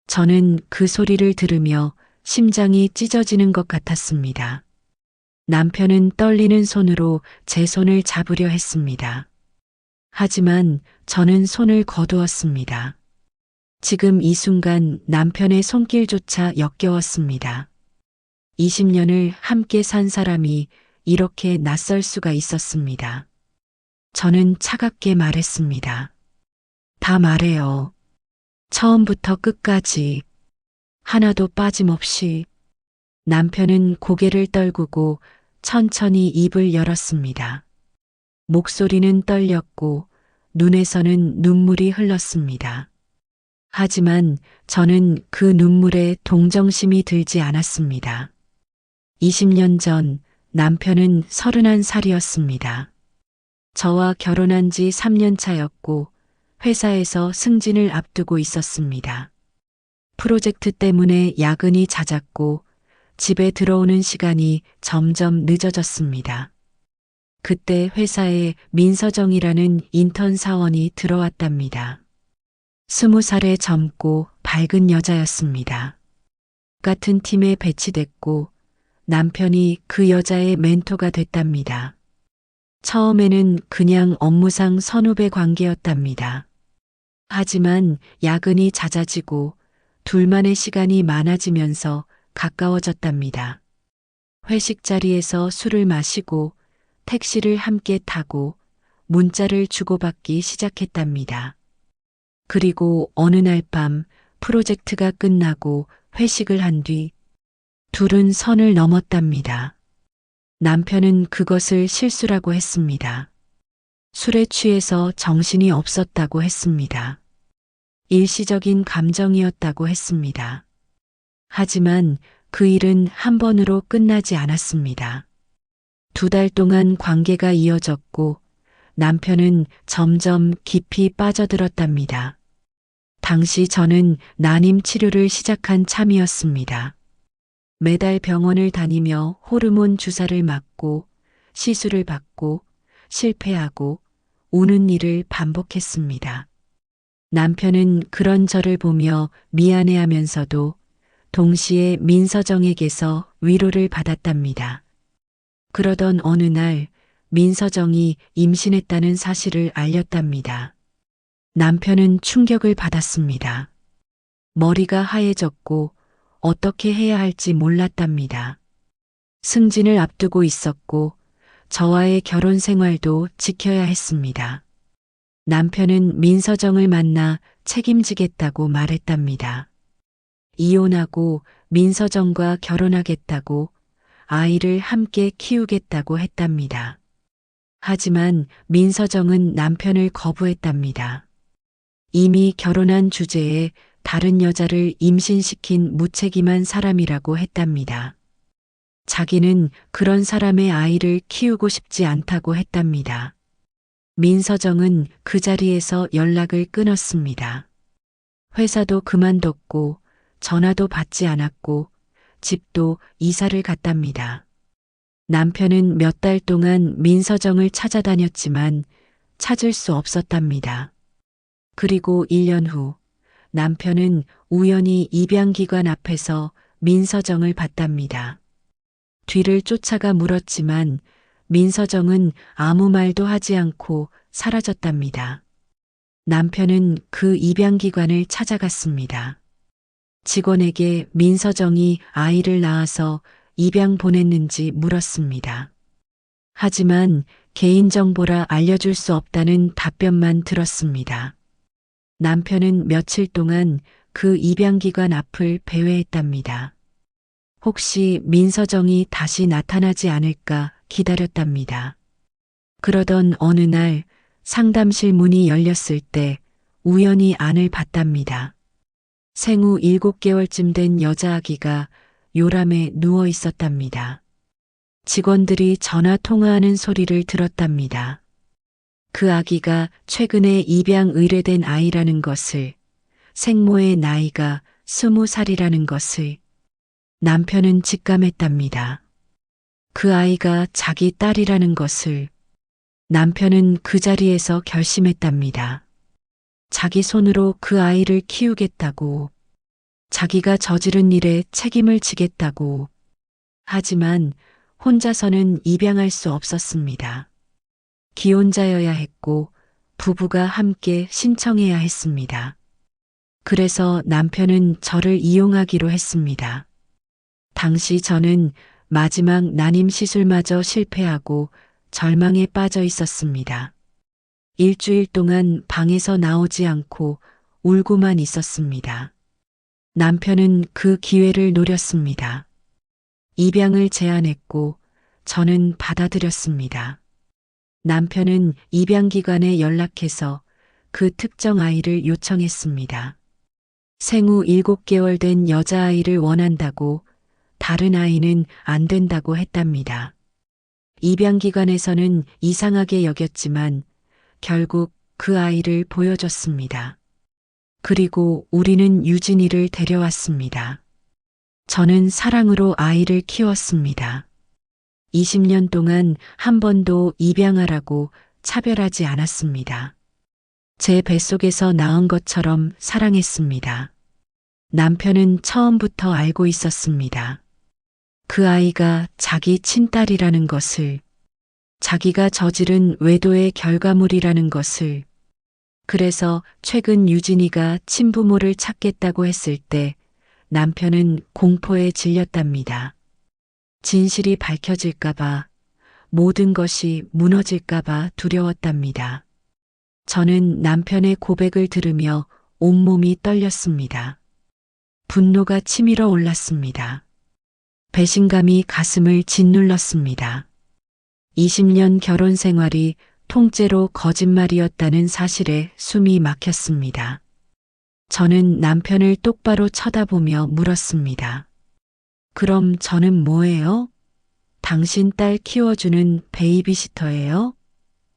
저는 그 소리를 들으며 심장이 찢어지는 것 같았습니다. 남편은 떨리는 손으로 제 손을 잡으려 했습니다. 하지만 저는 손을 거두었습니다. 지금 이 순간 남편의 손길조차 역겨웠습니다. 20년을 함께 산 사람이 이렇게 낯설 수가 있었습니다. 저는 차갑게 말했습니다. 다 말해요. 처음부터 끝까지. 하나도 빠짐없이. 남편은 고개를 떨구고 천천히 입을 열었습니다. 목소리는 떨렸고 눈에서는 눈물이 흘렀습니다. 하지만 저는 그 눈물에 동정심이 들지 않았습니다. 20년 전 남편은 31살이었습니다. 저와 결혼한 지 3년 차였고 회사에서 승진을 앞두고 있었습니다. 프로젝트 때문에 야근이 잦았고 집에 들어오는 시간이 점점 늦어졌습니다. 그때 회사에 민서정이라는 인턴 사원이 들어왔답니다. 20살에 젊고 밝은 여자였습니다. 같은 팀에 배치됐고 남편이 그 여자의 멘토가 됐답니다. 처음에는 그냥 업무상 선후배 관계였답니다. 하지만 야근이 잦아지고 둘만의 시간이 많아지면서 가까워졌답니다. 회식 자리에서 술을 마시고 택시를 함께 타고 문자를 주고받기 시작했답니다. 그리고 어느 날 밤 프로젝트가 끝나고 회식을 한 뒤 둘은 선을 넘었답니다. 남편은 그것을 실수라고 했습니다. 술에 취해서 정신이 없었다고 했습니다. 일시적인 감정이었다고 했습니다. 하지만 그 일은 한 번으로 끝나지 않았습니다. 2달 동안 관계가 이어졌고 남편은 점점 깊이 빠져들었답니다. 당시 저는 난임 치료를 시작한 참이었습니다. 매달 병원을 다니며 호르몬 주사를 맞고 시술을 받고 실패하고 우는 일을 반복했습니다. 남편은 그런 저를 보며 미안해하면서도 동시에 민서정에게서 위로를 받았답니다. 그러던 어느 날 민서정이 임신했다는 사실을 알렸답니다. 남편은 충격을 받았습니다. 머리가 하얘졌고 어떻게 해야 할지 몰랐답니다. 승진을 앞두고 있었고 저와의 결혼 생활도 지켜야 했습니다. 남편은 민서정을 만나 책임지겠다고 말했답니다. 이혼하고 민서정과 결혼하겠다고 아이를 함께 키우겠다고 했답니다. 하지만 민서정은 남편을 거부했답니다. 이미 결혼한 주제에 다른 여자를 임신시킨 무책임한 사람이라고 했답니다. 자기는 그런 사람의 아이를 키우고 싶지 않다고 했답니다. 민서정은 그 자리에서 연락을 끊었습니다. 회사도 그만뒀고 전화도 받지 않았고 집도 이사를 갔답니다. 남편은 몇 달 동안 민서정을 찾아다녔지만 찾을 수 없었답니다. 그리고 1년 후 남편은 우연히 입양기관 앞에서 민서정을 봤답니다. 뒤를 쫓아가 물었지만 민서정은 아무 말도 하지 않고 사라졌답니다. 남편은 그 입양기관을 찾아갔습니다. 직원에게 민서정이 아이를 낳아서 입양 보냈는지 물었습니다. 하지만 개인정보라 알려줄 수 없다는 답변만 들었습니다. 남편은 며칠 동안 그 입양기관 앞을 배회했답니다. 혹시 민서정이 다시 나타나지 않을까 기다렸답니다. 그러던 어느 날 상담실 문이 열렸을 때 우연히 안을 봤답니다. 생후 7개월쯤 된 여자아기가 요람에 누워 있었답니다. 직원들이 전화 통화하는 소리를 들었답니다. 그 아기가 최근에 입양 의뢰된 아이라는 것을, 생모의 나이가 20살이라는 것을 남편은 직감했답니다. 그 아이가 자기 딸이라는 것을 남편은 그 자리에서 결심했답니다. 자기 손으로 그 아이를 키우겠다고, 자기가 저지른 일에 책임을 지겠다고. 하지만 혼자서는 입양할 수 없었습니다. 기혼자여야 했고 부부가 함께 신청해야 했습니다. 그래서 남편은 저를 이용하기로 했습니다. 당시 저는 마지막 난임 시술마저 실패하고 절망에 빠져 있었습니다. 일주일 동안 방에서 나오지 않고 울고만 있었습니다. 남편은 그 기회를 노렸습니다. 입양을 제안했고 저는 받아들였습니다. 남편은 입양기관에 연락해서 그 특정 아이를 요청했습니다. 생후 7개월 된 여자아이를 원한다고, 다른 아이는 안 된다고 했답니다. 입양기관에서는 이상하게 여겼지만 결국 그 아이를 보여줬습니다. 그리고 우리는 유진이를 데려왔습니다. 저는 사랑으로 아이를 키웠습니다. 20년 동안 한 번도 입양하라고 차별하지 않았습니다. 제 뱃속에서 낳은 것처럼 사랑했습니다. 남편은 처음부터 알고 있었습니다. 그 아이가 자기 친딸이라는 것을, 자기가 저지른 외도의 결과물이라는 것을. 그래서 최근 유진이가 친부모를 찾겠다고 했을 때 남편은 공포에 질렸답니다. 진실이 밝혀질까봐, 모든 것이 무너질까봐 두려웠답니다. 저는 남편의 고백을 들으며 온몸이 떨렸습니다. 분노가 치밀어 올랐습니다. 배신감이 가슴을 짓눌렀습니다. 20년 결혼 생활이 통째로 거짓말이었다는 사실에 숨이 막혔습니다. 저는 남편을 똑바로 쳐다보며 물었습니다. 그럼 저는 뭐예요? 당신 딸 키워주는 베이비시터예요?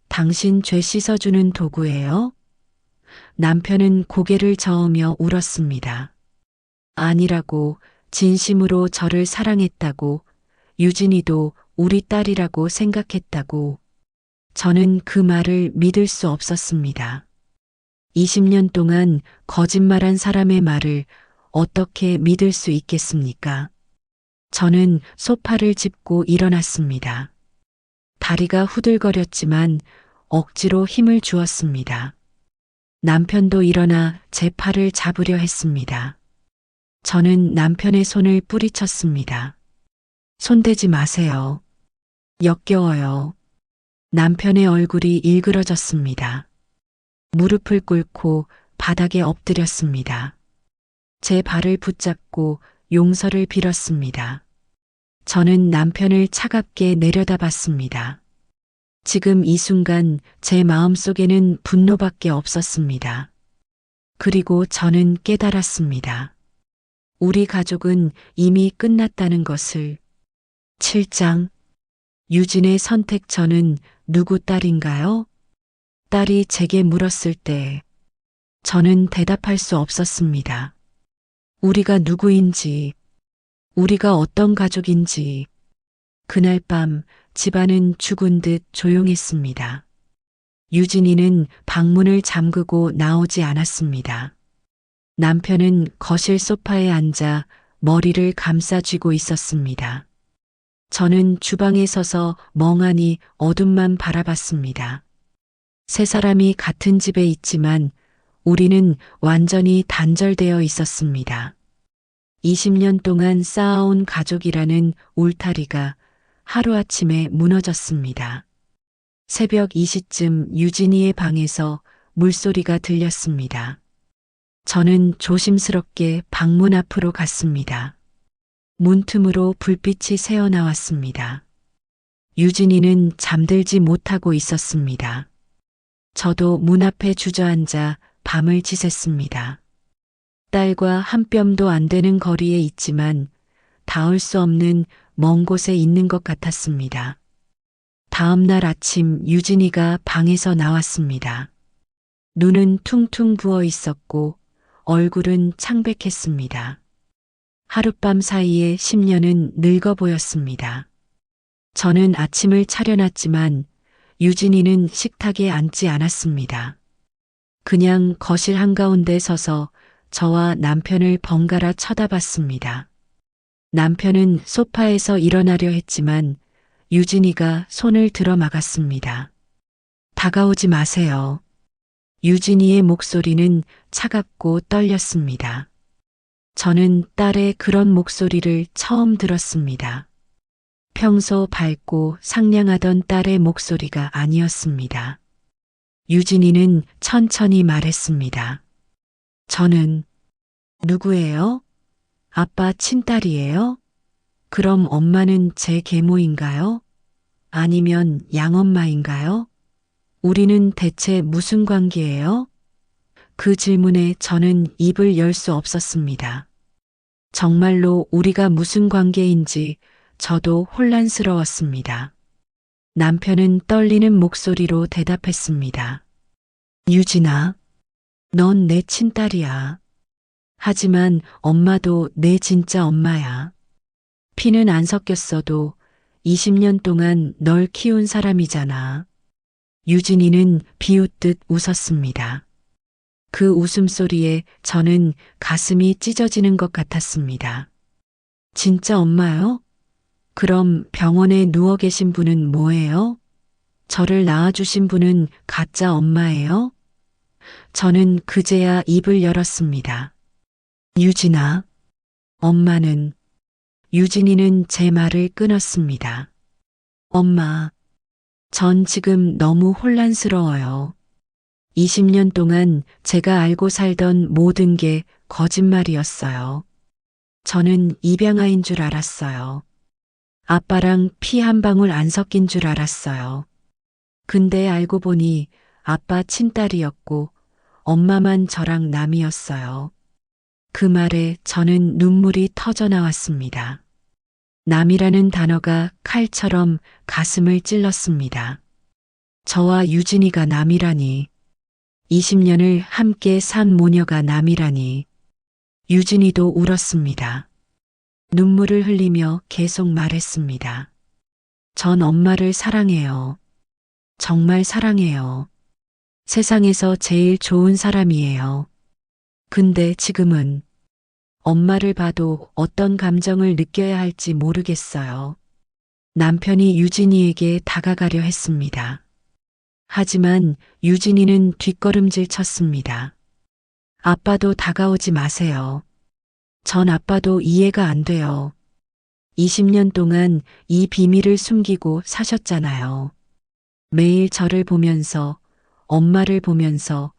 당신 죄 씻어주는 도구예요? 남편은 고개를 저으며 울었습니다. 아니라고, 진심으로 저를 사랑했다고, 유진이도 우리 딸이라고 생각했다고. 저는 그 말을 믿을 수 없었습니다. 20년 동안 거짓말한 사람의 말을 어떻게 믿을 수 있겠습니까? 저는 소파를 짚고 일어났습니다. 다리가 후들거렸지만 억지로 힘을 주었습니다. 남편도 일어나 제 팔을 잡으려 했습니다. 저는 남편의 손을 뿌리쳤습니다. 손대지 마세요. 역겨워요. 남편의 얼굴이 일그러졌습니다. 무릎을 꿇고 바닥에 엎드렸습니다. 제 발을 붙잡고 용서를 빌었습니다. 저는 남편을 차갑게 내려다봤습니다. 지금 이 순간 제 마음속에는 분노밖에 없었습니다. 그리고 저는 깨달았습니다. 우리 가족은 이미 끝났다는 것을. 7장. 유진의 선택. 저는 누구 딸인가요? 딸이 제게 물었을 때 저는 대답할 수 없었습니다. 우리가 누구인지, 우리가 어떤 가족인지. 그날 밤 집안은 죽은 듯 조용했습니다. 유진이는 방문을 잠그고 나오지 않았습니다. 남편은 거실 소파에 앉아 머리를 감싸 쥐고 있었습니다. 저는 주방에 서서 멍하니 어둠만 바라봤습니다. 세 사람이 같은 집에 있지만 우리는 완전히 단절되어 있었습니다. 20년 동안 쌓아온 가족이라는 울타리가 하루아침에 무너졌습니다. 새벽 2시쯤 유진이의 방에서 물소리가 들렸습니다. 저는 조심스럽게 방문 앞으로 갔습니다. 문틈으로 불빛이 새어나왔습니다. 유진이는 잠들지 못하고 있었습니다. 저도 문 앞에 주저앉아 밤을 지샜습니다. 딸과 한 뼘도 안 되는 거리에 있지만 닿을 수 없는 먼 곳에 있는 것 같았습니다. 다음 날 아침 유진이가 방에서 나왔습니다. 눈은 퉁퉁 부어 있었고 얼굴은 창백했습니다. 하룻밤 사이에 10년은 늙어 보였습니다. 저는 아침을 차려놨지만 유진이는 식탁에 앉지 않았습니다. 그냥 거실 한가운데 서서 저와 남편을 번갈아 쳐다봤습니다. 남편은 소파에서 일어나려 했지만 유진이가 손을 들어 막았습니다. 다가오지 마세요. 유진이의 목소리는 차갑고 떨렸습니다. 저는 딸의 그런 목소리를 처음 들었습니다. 평소 밝고 상냥하던 딸의 목소리가 아니었습니다. 유진이는 천천히 말했습니다. 저는 누구예요? 아빠 친딸이에요? 그럼 엄마는 제 계모인가요? 아니면 양엄마인가요? 우리는 대체 무슨 관계예요? 그 질문에 저는 입을 열 수 없었습니다. 정말로 우리가 무슨 관계인지 저도 혼란스러웠습니다. 남편은 떨리는 목소리로 대답했습니다. 유진아, 넌 내 친딸이야. 하지만 엄마도 내 진짜 엄마야. 피는 안 섞였어도 20년 동안 널 키운 사람이잖아. 유진이는 비웃듯 웃었습니다. 그 웃음소리에 저는 가슴이 찢어지는 것 같았습니다. 진짜 엄마요? 그럼 병원에 누워 계신 분은 뭐예요? 저를 낳아주신 분은 가짜 엄마예요? 저는 그제야 입을 열었습니다. 유진아, 엄마는, 유진이는 제 말을 끊었습니다. 엄마, 전 지금 너무 혼란스러워요. 20년 동안 제가 알고 살던 모든 게 거짓말이었어요. 저는 입양아인 줄 알았어요. 아빠랑 피 한 방울 안 섞인 줄 알았어요. 근데 알고 보니 아빠 친딸이었고 엄마만 저랑 남이었어요. 그 말에 저는 눈물이 터져 나왔습니다. 남이라는 단어가 칼처럼 가슴을 찔렀습니다. 저와 유진이가 남이라니, 20년을 함께 산 모녀가 남이라니, 유진이도 울었습니다. 눈물을 흘리며 계속 말했습니다. 전 엄마를 사랑해요. 정말 사랑해요. 세상에서 제일 좋은 사람이에요. 근데 지금은 엄마를 봐도 어떤 감정을 느껴야 할지 모르겠어요. 남편이 유진이에게 다가가려 했습니다. 하지만 유진이는 뒷걸음질 쳤습니다. 아빠도 다가오지 마세요. 전 아빠도 이해가 안 돼요. 20년 동안 이 비밀을 숨기고 사셨잖아요. 매일 저를 보면서, 엄마를 보면서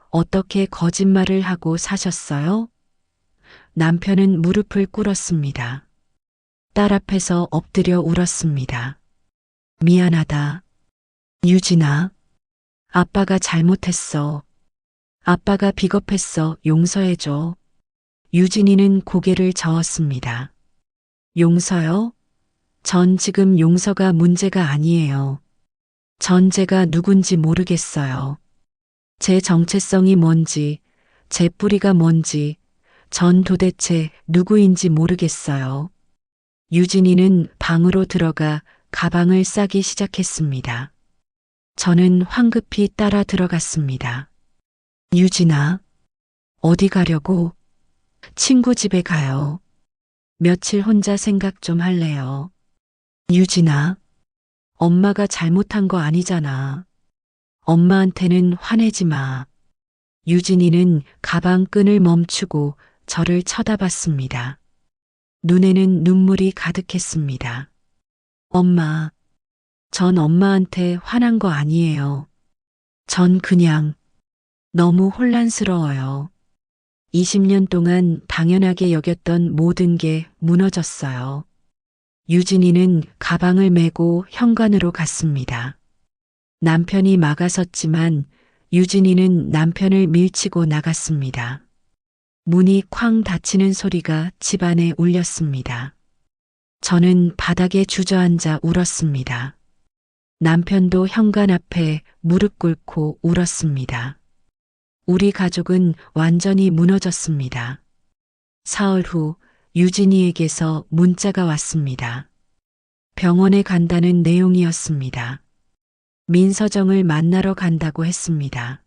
어떻게 거짓말을 하고 사셨어요? 남편은 무릎을 꿇었습니다. 딸 앞에서 엎드려 울었습니다. 미안하다. 유진아, 아빠가 잘못했어. 아빠가 비겁했어. 용서해줘. 유진이는 고개를 저었습니다. 용서요? 전 지금 용서가 문제가 아니에요. 전 제가 누군지 모르겠어요. 제 정체성이 뭔지, 제 뿌리가 뭔지, 전 도대체 누구인지 모르겠어요. 유진이는 방으로 들어가 가방을 싸기 시작했습니다. 저는 황급히 따라 들어갔습니다. 유진아, 어디 가려고? 친구 집에 가요. 며칠 혼자 생각 좀 할래요. 유진아, 엄마가 잘못한 거 아니잖아. 엄마한테는 화내지 마. 유진이는 가방 끈을 멈추고 저를 쳐다봤습니다. 눈에는 눈물이 가득했습니다. 엄마, 전 엄마한테 화난 거 아니에요. 전 그냥 너무 혼란스러워요. 20년 동안 당연하게 여겼던 모든 게 무너졌어요. 유진이는 가방을 메고 현관으로 갔습니다. 남편이 막아섰지만 유진이는 남편을 밀치고 나갔습니다. 문이 쾅 닫히는 소리가 집안에 울렸습니다. 저는 바닥에 주저앉아 울었습니다. 남편도 현관 앞에 무릎 꿇고 울었습니다. 우리 가족은 완전히 무너졌습니다. 사흘 후 유진이에게서 문자가 왔습니다. 병원에 간다는 내용이었습니다. 민서정을 만나러 간다고 했습니다.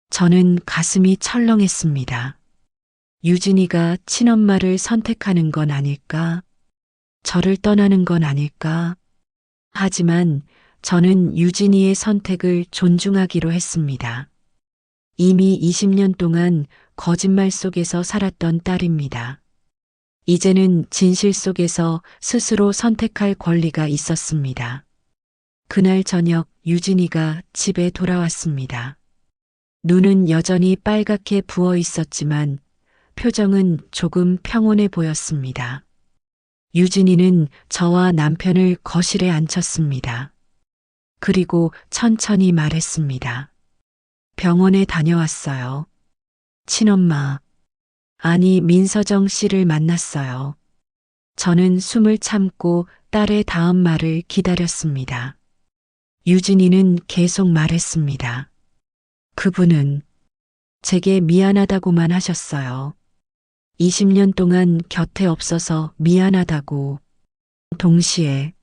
저는 가슴이 철렁했습니다. 유진이가 친엄마를 선택하는 건 아닐까? 저를 떠나는 건 아닐까? 하지만 저는 유진이의 선택을 존중하기로 했습니다. 이미 20년 동안 거짓말 속에서 살았던 딸입니다. 이제는 진실 속에서 스스로 선택할 권리가 있었습니다. 그날 저녁 유진이가 집에 돌아왔습니다. 눈은 여전히 빨갛게 부어 있었지만 표정은 조금 평온해 보였습니다. 유진이는 저와 남편을 거실에 앉혔습니다. 그리고 천천히 말했습니다. 병원에 다녀왔어요. 친엄마, 아니 민서정 씨를 만났어요. 저는 숨을 참고 딸의 다음 말을 기다렸습니다. 유진이는 계속 말했습니다. 그분은 제게 미안하다고만 하셨어요. 20년 동안 곁에 없어서 미안하다고. 동시에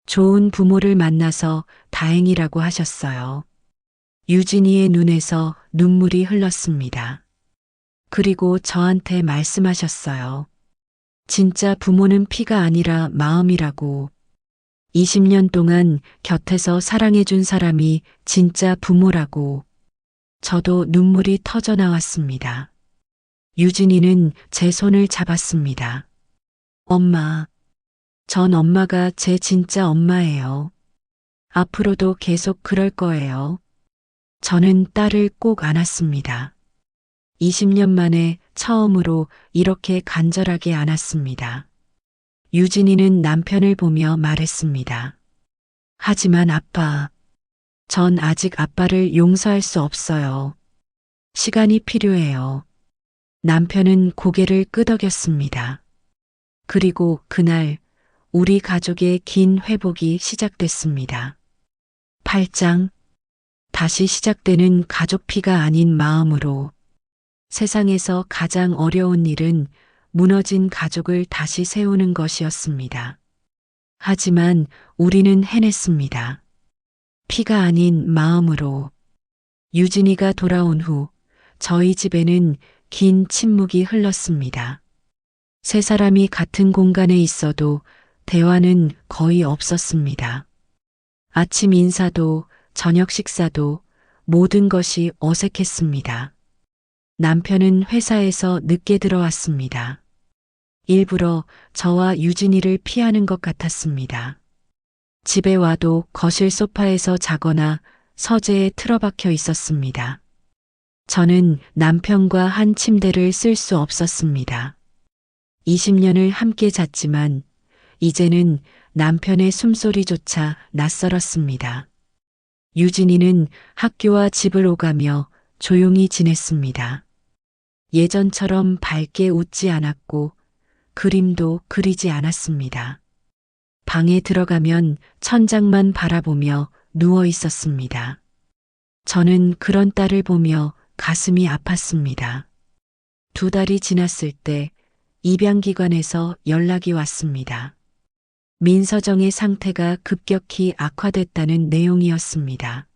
좋은 부모를 만나서 다행이라고 하셨어요. 유진이의 눈에서 눈물이 흘렀습니다. 그리고 저한테 말씀하셨어요. 진짜 부모는 피가 아니라 마음이라고. 20년 동안 곁에서 사랑해준 사람이 진짜 부모라고. 저도 눈물이 터져 나왔습니다. 유진이는 제 손을 잡았습니다. 엄마, 전 엄마가 제 진짜 엄마예요. 앞으로도 계속 그럴 거예요. 저는 딸을 꼭 안았습니다. 20년 만에 처음으로 이렇게 간절하게 안았습니다. 유진이는 남편을 보며 말했습니다. 하지만 아빠, 전 아직 아빠를 용서할 수 없어요. 시간이 필요해요. 남편은 고개를 끄덕였습니다. 그리고 그날 우리 가족의 긴 회복이 시작됐습니다. 8장 다시 시작되는 가족 피가 아닌 마음으로. 세상에서 가장 어려운 일은 무너진 가족을 다시 세우는 것이었습니다. 하지만 우리는 해냈습니다. 피가 아닌 마음으로. 유진이가 돌아온 후 저희 집에는 긴 침묵이 흘렀습니다. 세 사람이 같은 공간에 있어도 대화는 거의 없었습니다. 아침 인사도 저녁 식사도 모든 것이 어색했습니다. 남편은 회사에서 늦게 들어왔습니다. 일부러 저와 유진이를 피하는 것 같았습니다. 집에 와도 거실 소파에서 자거나 서재에 틀어박혀 있었습니다. 저는 남편과 한 침대를 쓸 수 없었습니다. 20년을 함께 잤지만 이제는 남편의 숨소리조차 낯설었습니다. 유진이는 학교와 집을 오가며 조용히 지냈습니다. 예전처럼 밝게 웃지 않았고 그림도 그리지 않았습니다. 방에 들어가면 천장만 바라보며 누워 있었습니다. 저는 그런 딸을 보며 가슴이 아팠습니다. 2달이 지났을 때 입양기관에서 연락이 왔습니다. 민서정의 상태가 급격히 악화됐다는 내용이었습니다.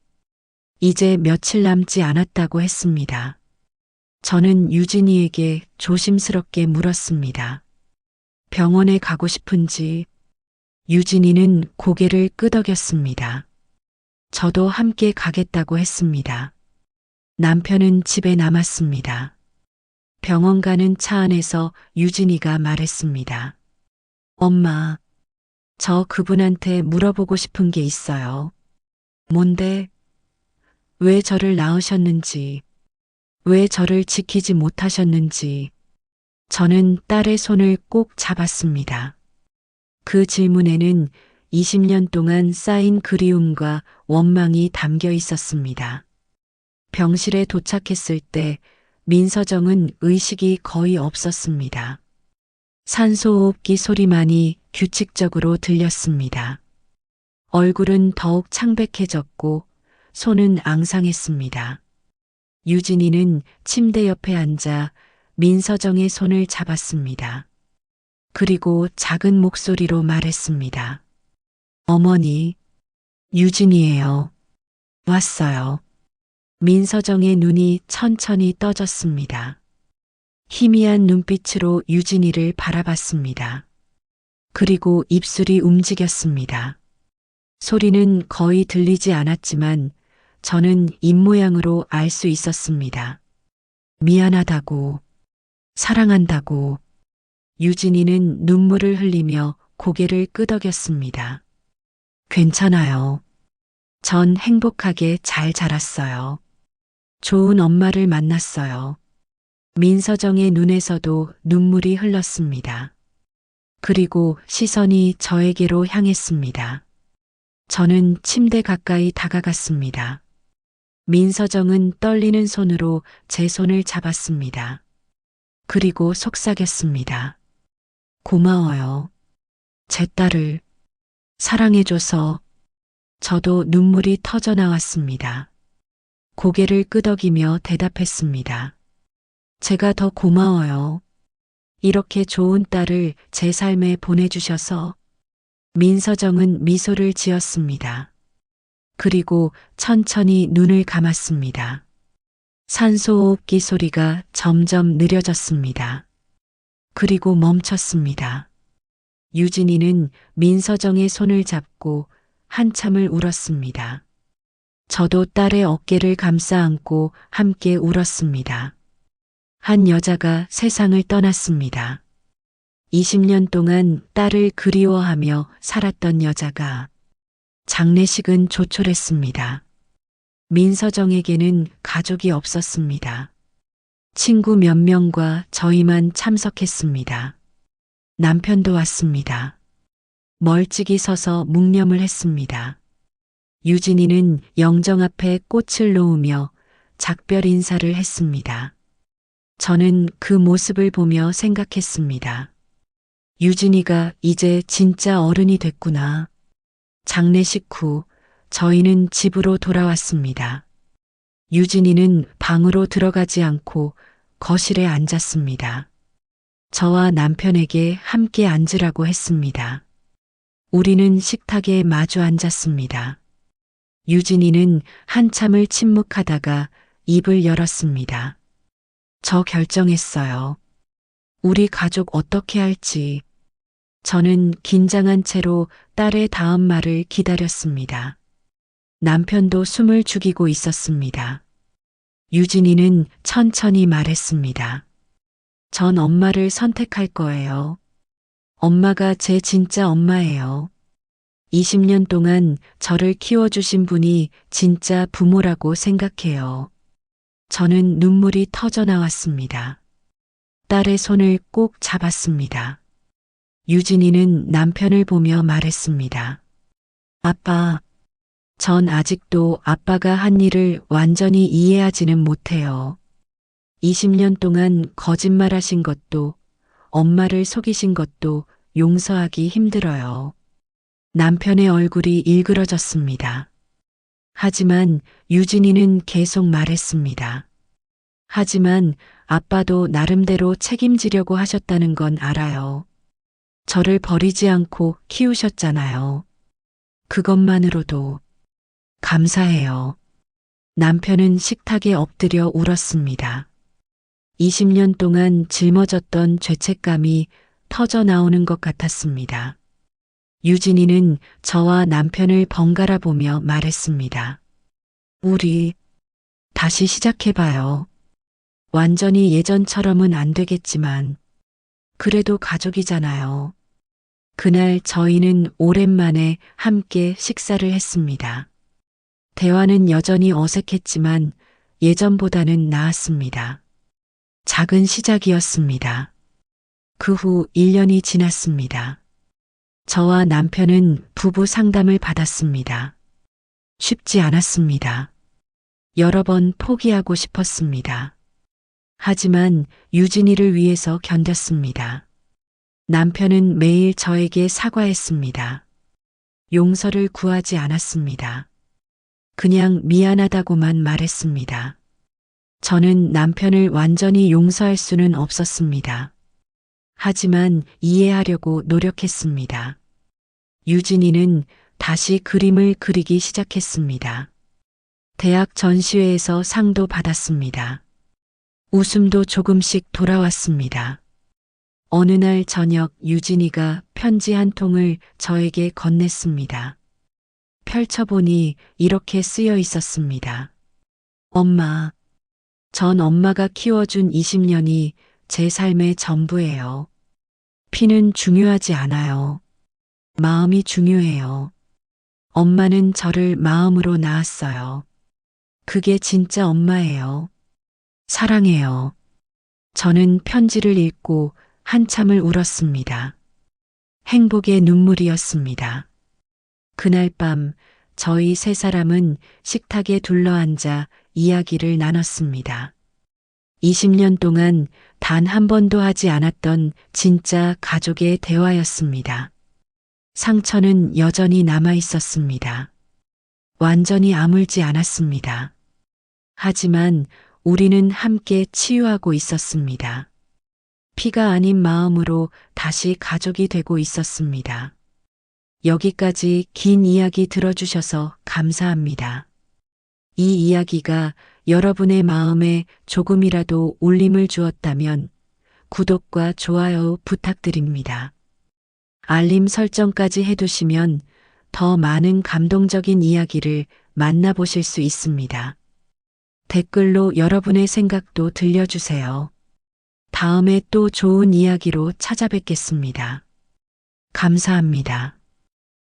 이제 며칠 남지 않았다고 했습니다. 저는 유진이에게 조심스럽게 물었습니다. 병원에 가고 싶은지. 유진이는 고개를 끄덕였습니다. 저도 함께 가겠다고 했습니다. 남편은 집에 남았습니다. 병원 가는 차 안에서 유진이가 말했습니다. 엄마, 저 그분한테 물어보고 싶은 게 있어요. 뭔데? 왜 저를 낳으셨는지, 왜 저를 지키지 못하셨는지. 저는 딸의 손을 꼭 잡았습니다. 그 질문에는 20년 동안 쌓인 그리움과 원망이 담겨 있었습니다. 병실에 도착했을 때 민서정은 의식이 거의 없었습니다. 산소호흡기 소리만이 규칙적으로 들렸습니다. 얼굴은 더욱 창백해졌고 손은 앙상했습니다. 유진이는 침대 옆에 앉아 민서정의 손을 잡았습니다. 그리고 작은 목소리로 말했습니다. 어머니, 유진이에요. 왔어요. 민서정의 눈이 천천히 떠졌습니다. 희미한 눈빛으로 유진이를 바라봤습니다. 그리고 입술이 움직였습니다. 소리는 거의 들리지 않았지만 저는 입모양으로 알 수 있었습니다. 미안하다고, 사랑한다고. 유진이는 눈물을 흘리며 고개를 끄덕였습니다. 괜찮아요. 전 행복하게 잘 자랐어요. 좋은 엄마를 만났어요. 민서정의 눈에서도 눈물이 흘렀습니다. 그리고 시선이 저에게로 향했습니다. 저는 침대 가까이 다가갔습니다. 민서정은 떨리는 손으로 제 손을 잡았습니다. 그리고 속삭였습니다. 고마워요. 제 딸을 사랑해줘서. 저도 눈물이 터져 나왔습니다. 고개를 끄덕이며 대답했습니다. 제가 더 고마워요. 이렇게 좋은 딸을 제 삶에 보내주셔서. 민서정은 미소를 지었습니다. 그리고 천천히 눈을 감았습니다. 산소호흡기 소리가 점점 느려졌습니다. 그리고 멈췄습니다. 유진이는 민서정의 손을 잡고 한참을 울었습니다. 저도 딸의 어깨를 감싸 안고 함께 울었습니다. 한 여자가 세상을 떠났습니다. 20년 동안 딸을 그리워하며 살았던 여자가. 장례식은 조촐했습니다. 민서정에게는 가족이 없었습니다. 친구 몇 명과 저희만 참석했습니다. 남편도 왔습니다. 멀찍이 서서 묵념을 했습니다. 유진이는 영정 앞에 꽃을 놓으며 작별 인사를 했습니다. 저는 그 모습을 보며 생각했습니다. 유진이가 이제 진짜 어른이 됐구나. 장례식 후 저희는 집으로 돌아왔습니다. 유진이는 방으로 들어가지 않고 거실에 앉았습니다. 저와 남편에게 함께 앉으라고 했습니다. 우리는 식탁에 마주 앉았습니다. 유진이는 한참을 침묵하다가 입을 열었습니다. 저 결정했어요. 우리 가족 어떻게 할지. 저는 긴장한 채로 딸의 다음 말을 기다렸습니다. 남편도 숨을 죽이고 있었습니다. 유진이는 천천히 말했습니다. 전 엄마를 선택할 거예요. 엄마가 제 진짜 엄마예요. 20년 동안 저를 키워주신 분이 진짜 부모라고 생각해요. 저는 눈물이 터져 나왔습니다. 딸의 손을 꼭 잡았습니다. 유진이는 남편을 보며 말했습니다. 아빠, 전 아직도 아빠가 한 일을 완전히 이해하지는 못해요. 20년 동안 거짓말하신 것도, 엄마를 속이신 것도 용서하기 힘들어요. 남편의 얼굴이 일그러졌습니다. 하지만 유진이는 계속 말했습니다. 하지만 아빠도 나름대로 책임지려고 하셨다는 건 알아요. 저를 버리지 않고 키우셨잖아요. 그것만으로도 감사해요. 남편은 식탁에 엎드려 울었습니다. 20년 동안 짊어졌던 죄책감이 터져 나오는 것 같았습니다. 유진이는 저와 남편을 번갈아 보며 말했습니다. 우리 다시 시작해봐요. 완전히 예전처럼은 안 되겠지만 그래도 가족이잖아요. 그날 저희는 오랜만에 함께 식사를 했습니다. 대화는 여전히 어색했지만 예전보다는 나았습니다. 작은 시작이었습니다. 그 후 1년이 지났습니다. 저와 남편은 부부 상담을 받았습니다. 쉽지 않았습니다. 여러 번 포기하고 싶었습니다. 하지만 유진이를 위해서 견뎠습니다. 남편은 매일 저에게 사과했습니다. 용서를 구하지 않았습니다. 그냥 미안하다고만 말했습니다. 저는 남편을 완전히 용서할 수는 없었습니다. 하지만 이해하려고 노력했습니다. 유진이는 다시 그림을 그리기 시작했습니다. 대학 전시회에서 상도 받았습니다. 웃음도 조금씩 돌아왔습니다. 어느 날 저녁 유진이가 편지 한 통을 저에게 건넸습니다. 펼쳐보니 이렇게 쓰여 있었습니다. 엄마, 전 엄마가 키워준 20년이 제 삶의 전부예요. 피는 중요하지 않아요. 마음이 중요해요. 엄마는 저를 마음으로 낳았어요. 그게 진짜 엄마예요. 사랑해요. 저는 편지를 읽고 한참을 울었습니다. 행복의 눈물이었습니다. 그날 밤 저희 세 사람은 식탁에 둘러앉아 이야기를 나눴습니다. 20년 동안 단 한 번도 하지 않았던 진짜 가족의 대화였습니다. 상처는 여전히 남아 있었습니다. 완전히 아물지 않았습니다. 하지만 우리는 함께 치유하고 있었습니다. 피가 아닌 마음으로 다시 가족이 되고 있었습니다. 여기까지 긴 이야기 들어주셔서 감사합니다. 이 이야기가 여러분의 마음에 조금이라도 울림을 주었다면 구독과 좋아요 부탁드립니다. 알림 설정까지 해두시면 더 많은 감동적인 이야기를 만나보실 수 있습니다. 댓글로 여러분의 생각도 들려주세요. 다음에 또 좋은 이야기로 찾아뵙겠습니다. 감사합니다.